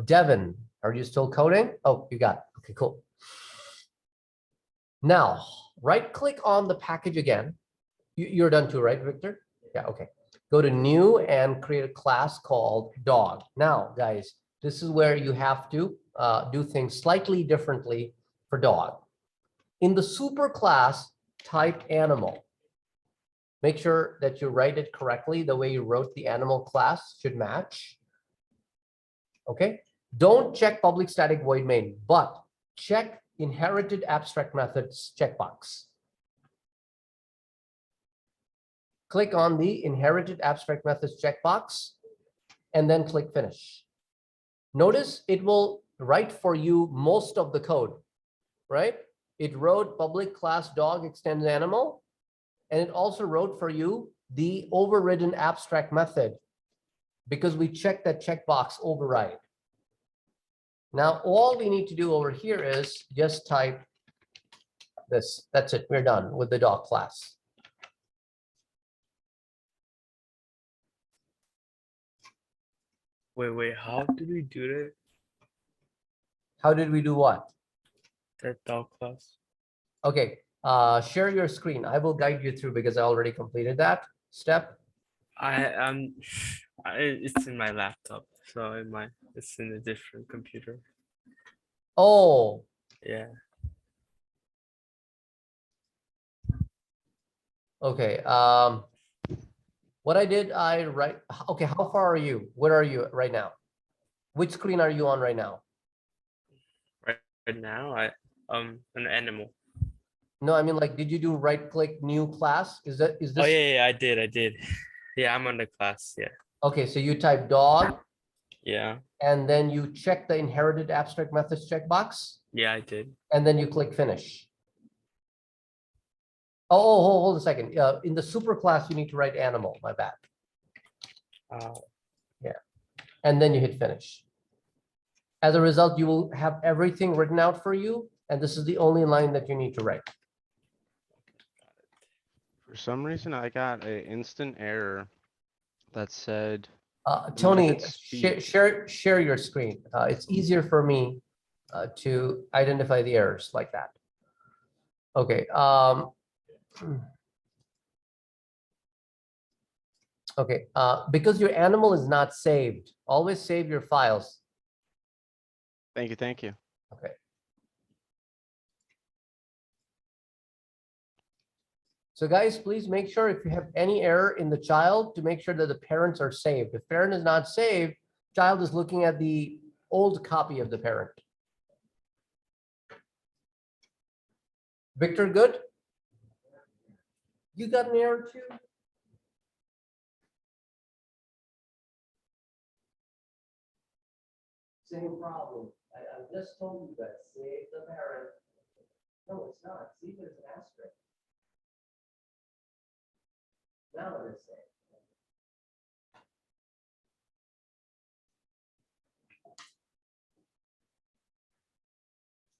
Devin, are you still coding? Oh, you got it. Okay, cool. Now, right click on the package again. You're done too, right, Victor? Yeah, okay. Go to new and create a class called dog. Now, guys, this is where you have to do things slightly differently for dog. In the super class, type animal. Make sure that you write it correctly. The way you wrote the animal class should match. Okay, don't check public static void main, but check inherited abstract methods checkbox. Click on the inherited abstract methods checkbox and then click finish. Notice it will write for you most of the code, right? It wrote public class dog extends animal, and it also wrote for you the overridden abstract method because we checked that checkbox override. Now, all we need to do over here is just type this. That's it. We're done with the dog class. Wait, how did we do that? How did we do what? That dog class? Okay, share your screen. I will guide you through because I already completed that step. It's in my laptop, so it's in a different computer. Oh, Yeah. okay. What I did, okay, how far are you? Where are you right now? Which screen are you on right now? Right now, an animal. No, I mean, like, did you do right click new class? Is Oh this? yeah, I did. Yeah, I'm on the class. Yeah. Okay, so you type dog Yeah. and then you check the inherited abstract methods checkbox Yeah, I did. and then you click finish. Hold a second. In the super class, you need to write animal, my bad. And then you hit finish. As a result, you will have everything written out for you. And this is the only line that you need to write. For some reason, I got an instant error that said, Tony, hit speed. share your screen. It's easier for me to identify the errors like that. Okay. Okay. Because your animal is not saved, always save your files. Thank you, thank you. Okay. So guys, please make sure if you have any error in the child to make sure that the parents are saved. If parent is not saved, child is looking at the old copy of the parent. Victor, good? You got an error too? Same problem. I just told you that. Save the parent. No, it's not. See, there's an asterisk. Now it is saved.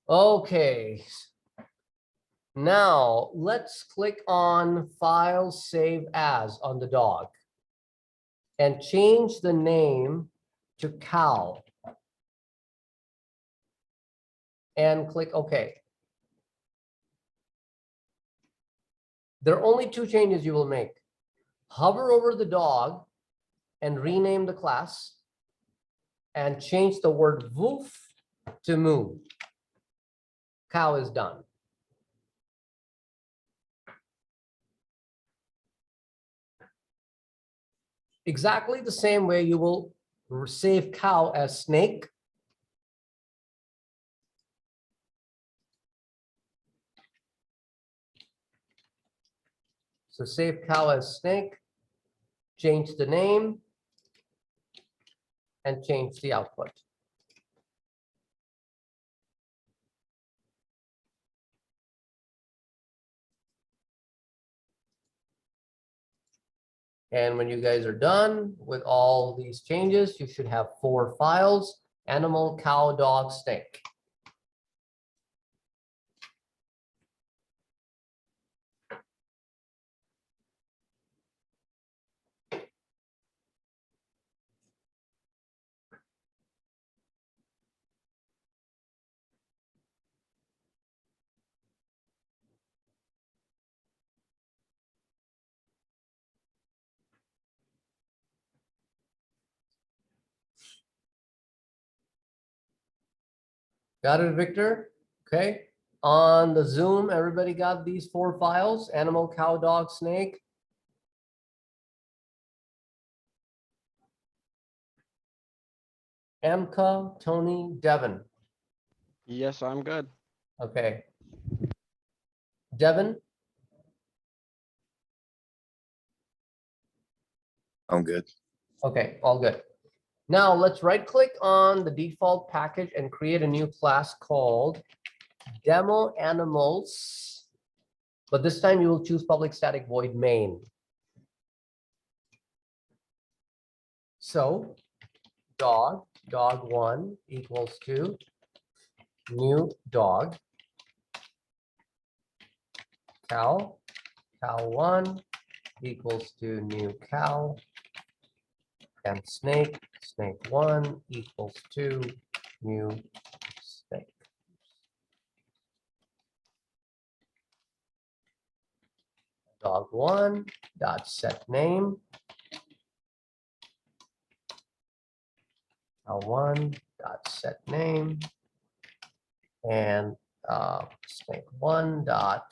Okay. Now let's click on File Save As on the dog and change the name to cow. And click OK. There are only two changes you will make. Hover over the dog and rename the class and change the word woof to moo. Cow is done. Exactly the same way you will save cow as snake. So save cow as snake, change the name, and change the output. And when you guys are done with all these changes, you should have 4 files: animal, cow, dog, snake. Got it, Victor? Okay. On the Zoom, everybody got these 4 files: animal, cow, dog, snake. Amka, Tony, Devin. Yes, I'm good. Okay. Devin, I'm good. okay, all good. Now let's right click on the default package and create a new class called demo animals. But this time you will choose public static void main. So dog1 equals to new dog. cow, cow1 equals to new cow, and snake, snake1 equals to new snake. Dog1 dot set name, cow1 dot set name, and snake1 dot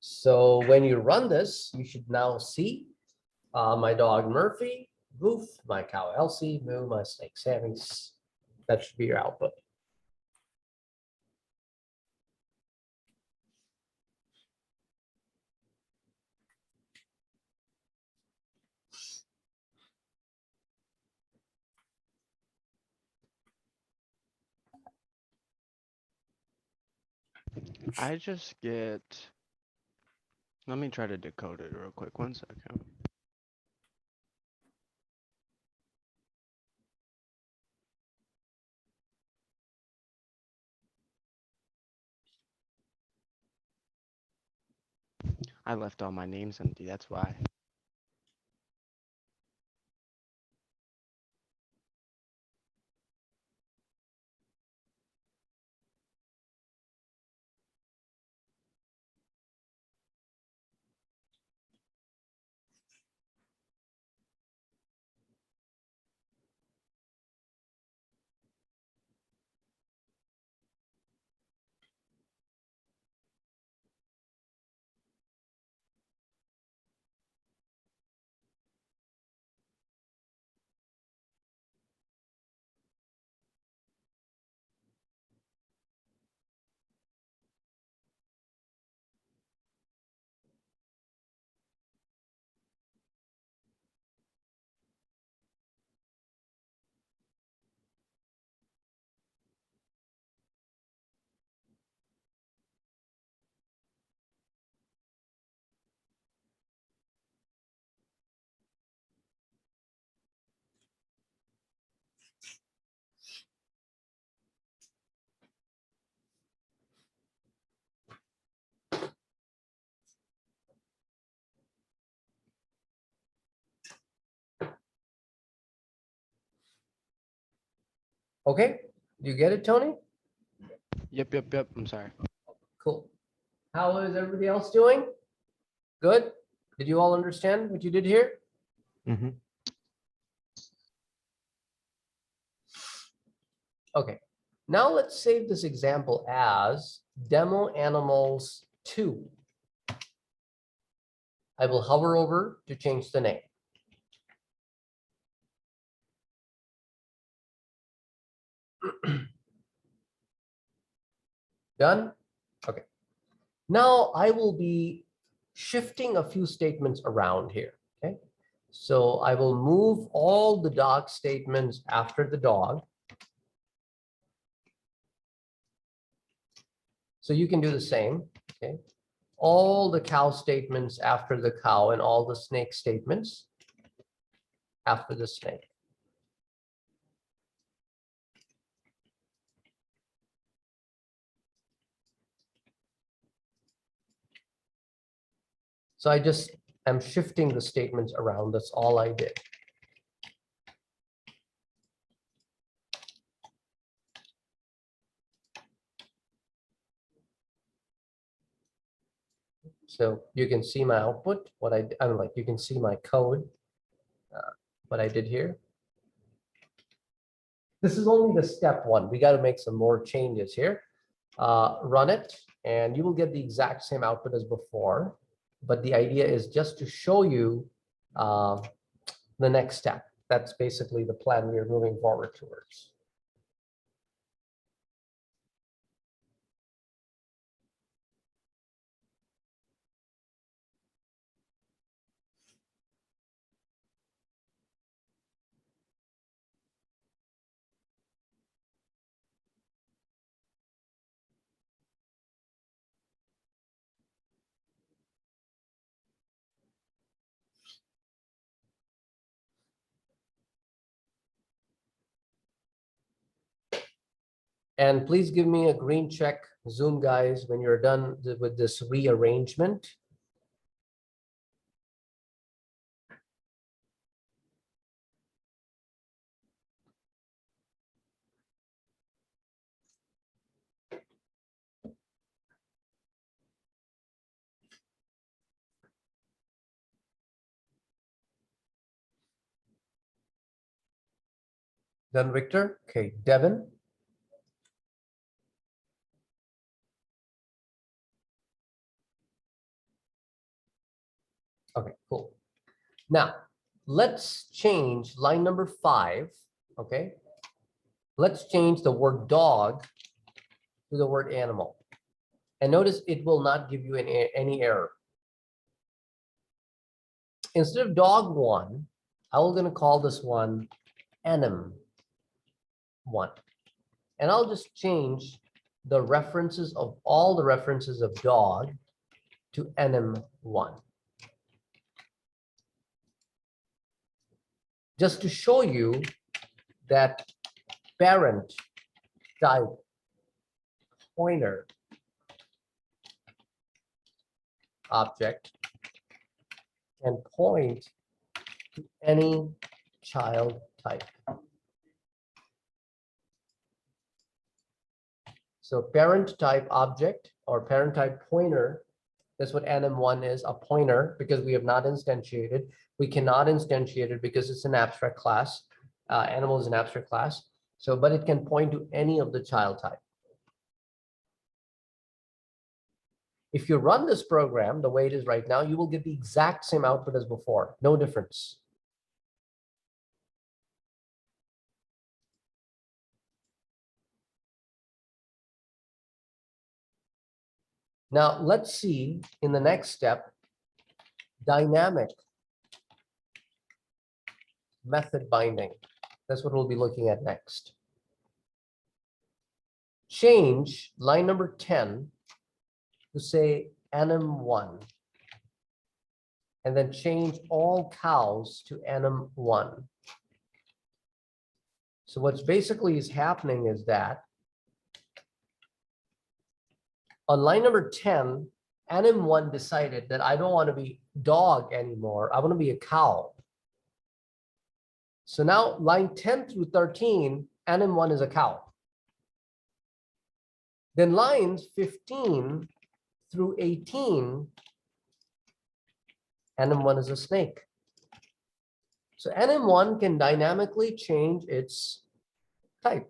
So when you run this, you should now see my dog Murphy, Goof, my cow Elsie, Moo, my snake Sammy. That should be your output. I just get. Let me try to decode it real quick. 1 second. I left all my names empty. That's why. Okay, you get it, Tony? Yep. I'm sorry. Cool. How is everybody else doing? Good? Did you all understand what you did here? Mhm. Okay, now let's save this example as demo animals 2. I will hover over to change the name. Done? Okay. Now I will be shifting a few statements around here, okay? So I will move all the dog statements after the dog. So you can do the same, okay? All the cow statements after the cow and all the snake statements after the snake. So I just am shifting the statements around. That's all I did. So you can see my output, I'm like, you can see my code, what I did here. This is only the step 1. We got to make some more changes here. Run it, and you will get the exact same output as before. But the idea is just to show you the next step. That's basically the plan we are moving forward towards. And please give me a green check, Zoom guys, when you're done with this rearrangement. Done, Victor? Okay, Devin? Okay, cool. Now, let's change line number 5, okay? Let's change the word dog to the word animal. And notice it will not give you any error. Instead of dog 1, I'm going to call this one anim 1. And I'll just change the references of all the references of dog to anim 1. Just to show you that parent type pointer object can point to any child type. So parent type object or parent type pointer, that's what anim1 is, a pointer, because we have not instantiated. We cannot instantiate it because it's an abstract class. Animal is an abstract class. So, but it can point to any of the child type. If you run this program the way it is right now, you will get the exact same output as before, no difference. Now, let's see in the next step, dynamic method binding. That's what we'll be looking at next. Change line number 10 to say anim1. And then change all cows to anim1. So what's basically is happening is that on line number 10, anim1 decided that I don't want to be dog anymore. I want to be a cow. So now line 10 through 13, anim1 is a cow. Then lines 15 through 18, NM1 is a snake. So NM1 can dynamically change its type.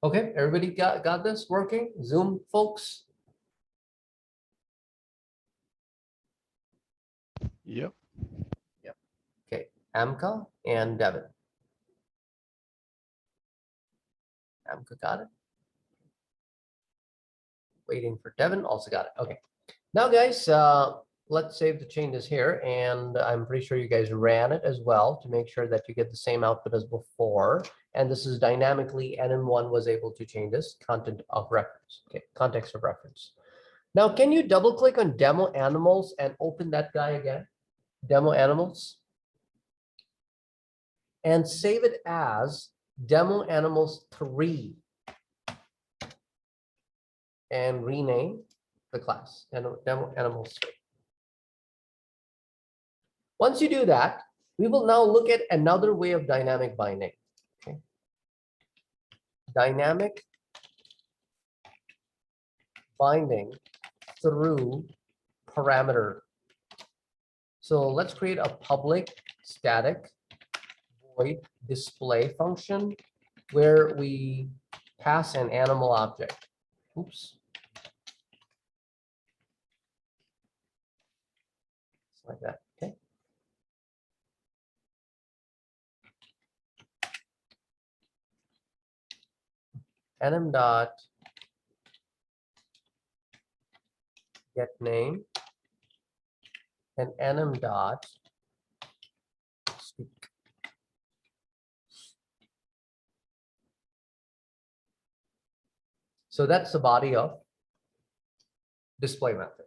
Okay, everybody got this working? Zoom folks? Yep. Okay, Amka and Devin. Amka got it. Waiting for Devin, also got it. Okay. Now, guys, let's save the changes here. And I'm pretty sure you guys ran it as well to make sure that you get the same output as before. And this is dynamically, NM1 was able to change this content of reference. Okay, context of reference. Now, can you double click on demo animals and open that guy again? Demo animals. And save it as demo animals 3. And rename the class demo animals 3. Once you do that, we will now look at another way of dynamic binding. Okay. Dynamic binding through parameter. So let's create a public static void display function where we pass an animal object. Oops. Like that. Okay. Nm dot get name and nm dot speak. So that's the body of display method.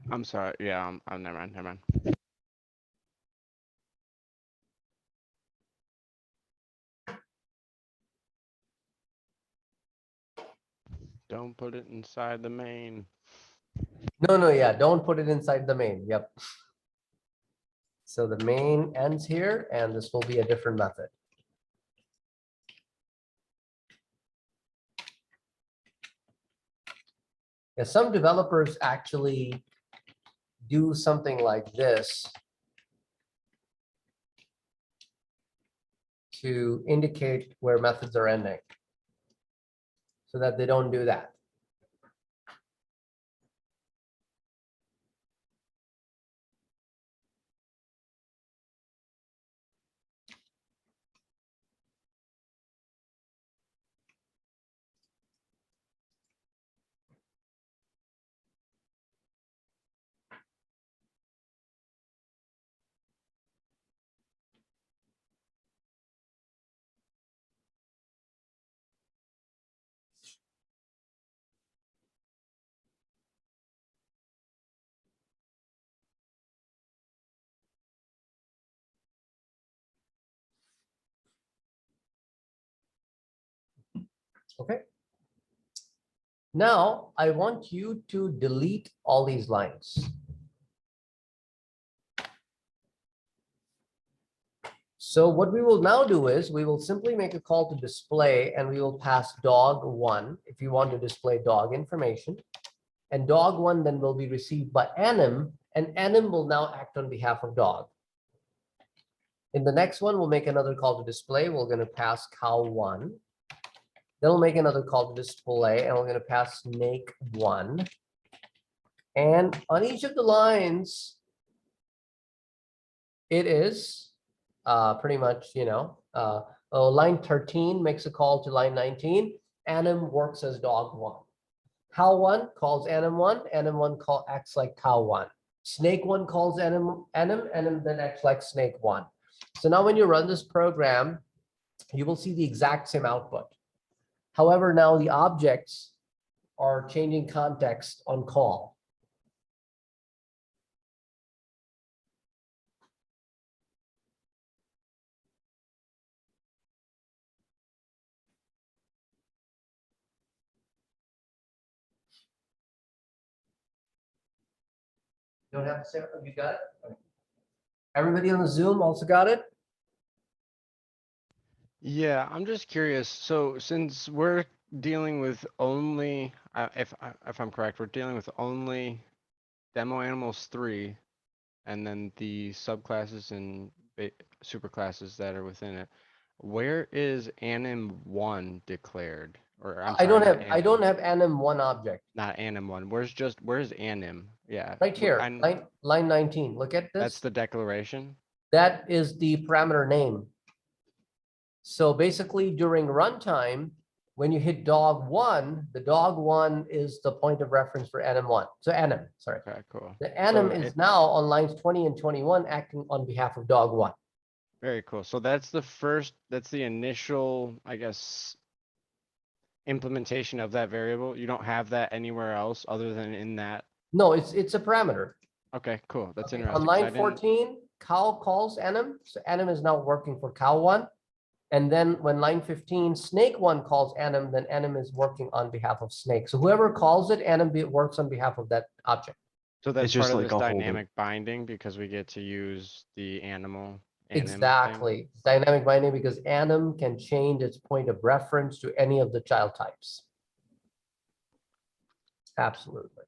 I'm sorry. Yeah, I'm never mind. Never mind. Don't put it inside the main. No, yeah, don't put it inside the main. Yep. So the main ends here, and this will be a different method. Yeah, some developers actually do something like this to indicate where methods are ending so that they don't do that. Okay. Now I want you to delete all these lines. So what we will now do is we will simply make a call to display and we will pass dog1 if you want to display dog information. And dog1 then will be received by anim, and anim will now act on behalf of dog. In the next one, we'll make another call to display. We're going to pass cow1. Then we'll make another call to display and we're going to pass snake1. And on each of the lines, it is pretty much, line 13 makes a call to line 19. Anim works as dog1. Cow1 calls anim1. Anim1 acts like cow1. Snake1 calls anim, anim then acts like snake1. So now when you run this program, you will see the exact same output. However, now the objects are changing context on call. You don't have to say, you got it? Everybody on the Zoom also got it? Yeah, I'm just curious. So since we're dealing with only, if I'm correct, we're dealing with only demo animals 3, and then the subclasses and superclasses that are within it. Where is anim1 declared? Or I'm I don't sorry, have, I don't have anim1 object. not anim1. Where's anim? Yeah. Right here, And line 19. Look at that's this. the declaration. That is the parameter name. So basically during runtime, when you hit dog1, the dog1 is the point of reference for anim1. So anim, sorry. Okay, cool. The anim So is now on lines 20 and 21 acting on behalf of dog1. very cool. So that's the initial, I guess, implementation of that variable. You don't have that anywhere else other than in that. No, it's a parameter. Okay, cool. That's Okay, interesting. on 'cause I line didn't- 14, cow calls anim. So anim is now working for cow1. And then when line 15, snake1 calls anim, then anim is working on behalf of snake. So whoever calls it, anim works on behalf of that object. So that's just part of like this a holder. dynamic binding because we get to use the animal anim thing. Exactly. Dynamic binding because anim can change its point of reference to any of the child types. Absolutely.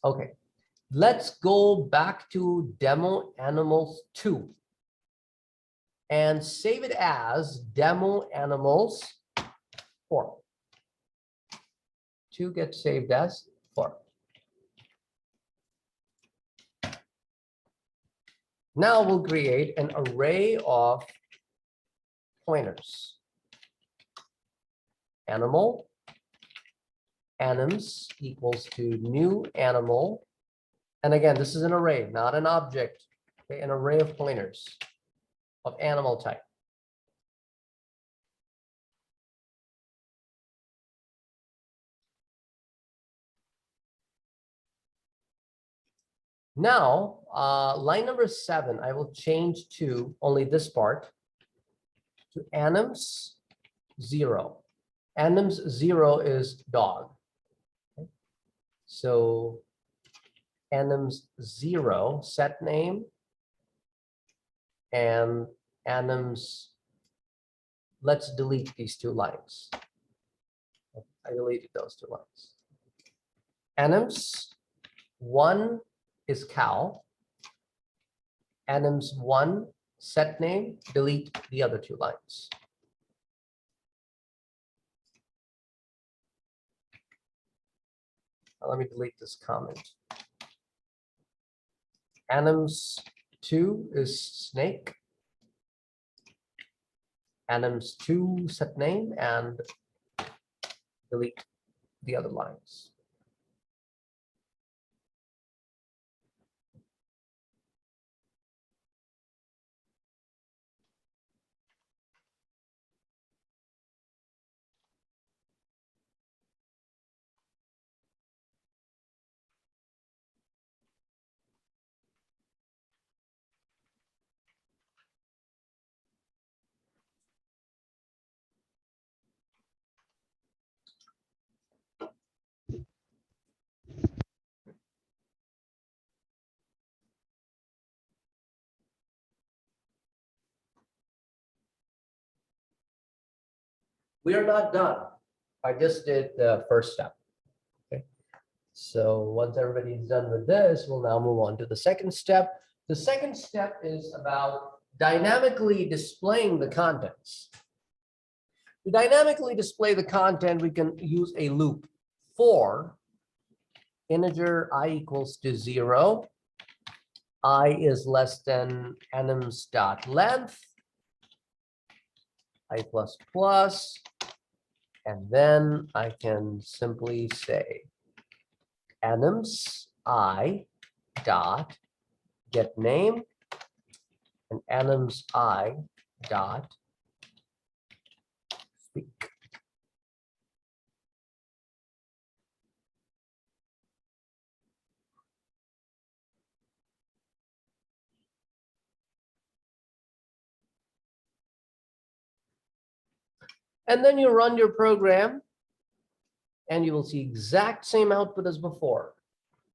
Okay, let's go back to demo animals 2 and save it as demo animals 4. 2 gets saved as 4. Now we'll create an array of pointers. Animal, anims equals to new animal. And again, this is an array, not an object. Okay, an array of pointers of animal type. Now, line number 7, I will change to only this part to anims 0. Anims 0 is dog. Okay. So anims 0 set name and anims. Let's delete these 2 lines. I deleted those 2 lines. Anims 1 is cow. Anims 1 set name, delete the other 2 lines. Now let me delete this comment. Anims 2 is snake. Anims 2 set name and delete the other lines. We are not done. I just did the first step. Okay. So once everybody's done with this, we'll now move on to the second step. The second step is about dynamically displaying the contents. To dynamically display the content, we can use a loop for integer I equals to 0. I is less than enums dot length, I plus plus, and then I can simply say enums I dot get name and enums I dot speak. And then you run your program and you will see exact same output as before.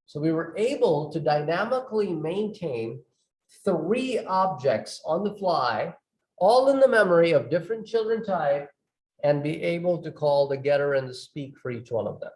So we were able to dynamically maintain 3 objects on the fly, all in the memory of different children type, and be able to call the getter and the speak for each one of them.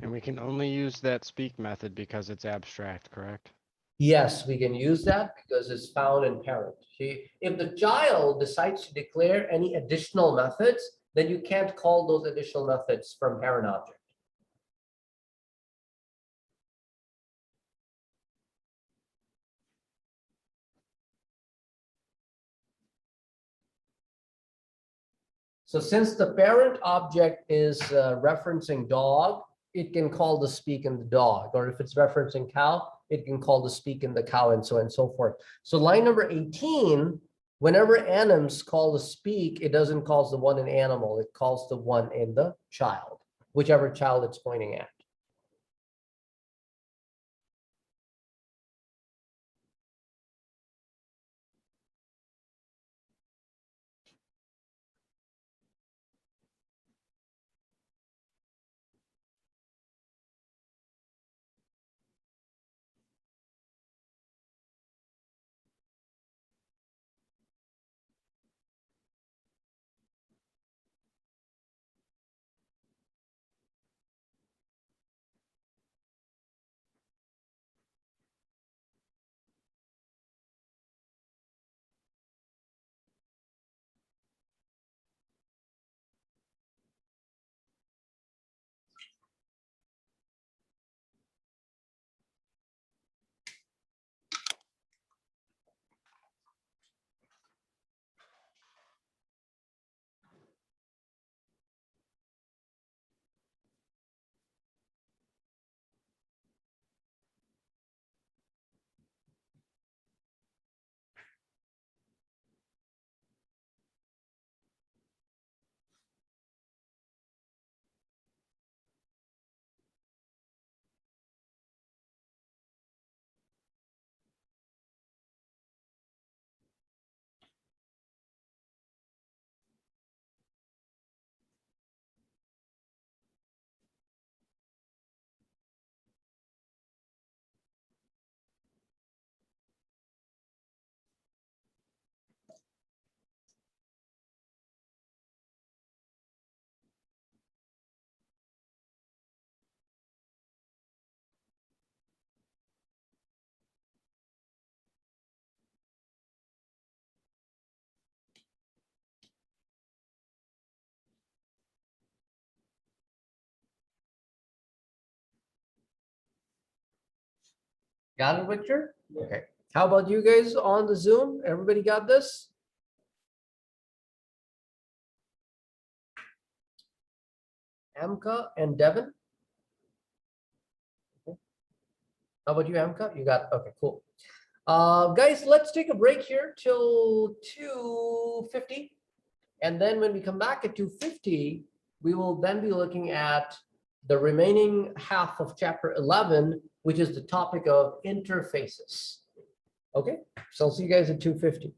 And we can only use that speak method because it's abstract, correct? Yes, we can use that because it's found in parent. If the child decides to declare any additional methods, then you can't call those additional methods from parent object. So since the parent object is referencing dog, it can call the speak in the dog, or if it's referencing cow, it can call the speak in the cow, and so on and so forth. So line number 18, whenever enums call the speak, it doesn't call the one in animal, it calls the one in the child, whichever child it's pointing at. Got it, Victor? Okay. How about you guys on the Zoom? Everybody got this? Amka and Devin? Okay. How about you, Amka? You got it. Okay, cool. Guys, let's take a break here till 2:50. And then when we come back at 2:50, we will then be looking at the remaining half of chapter 11, which is the topic of interfaces. Okay, so I'll see you guys at 2:50.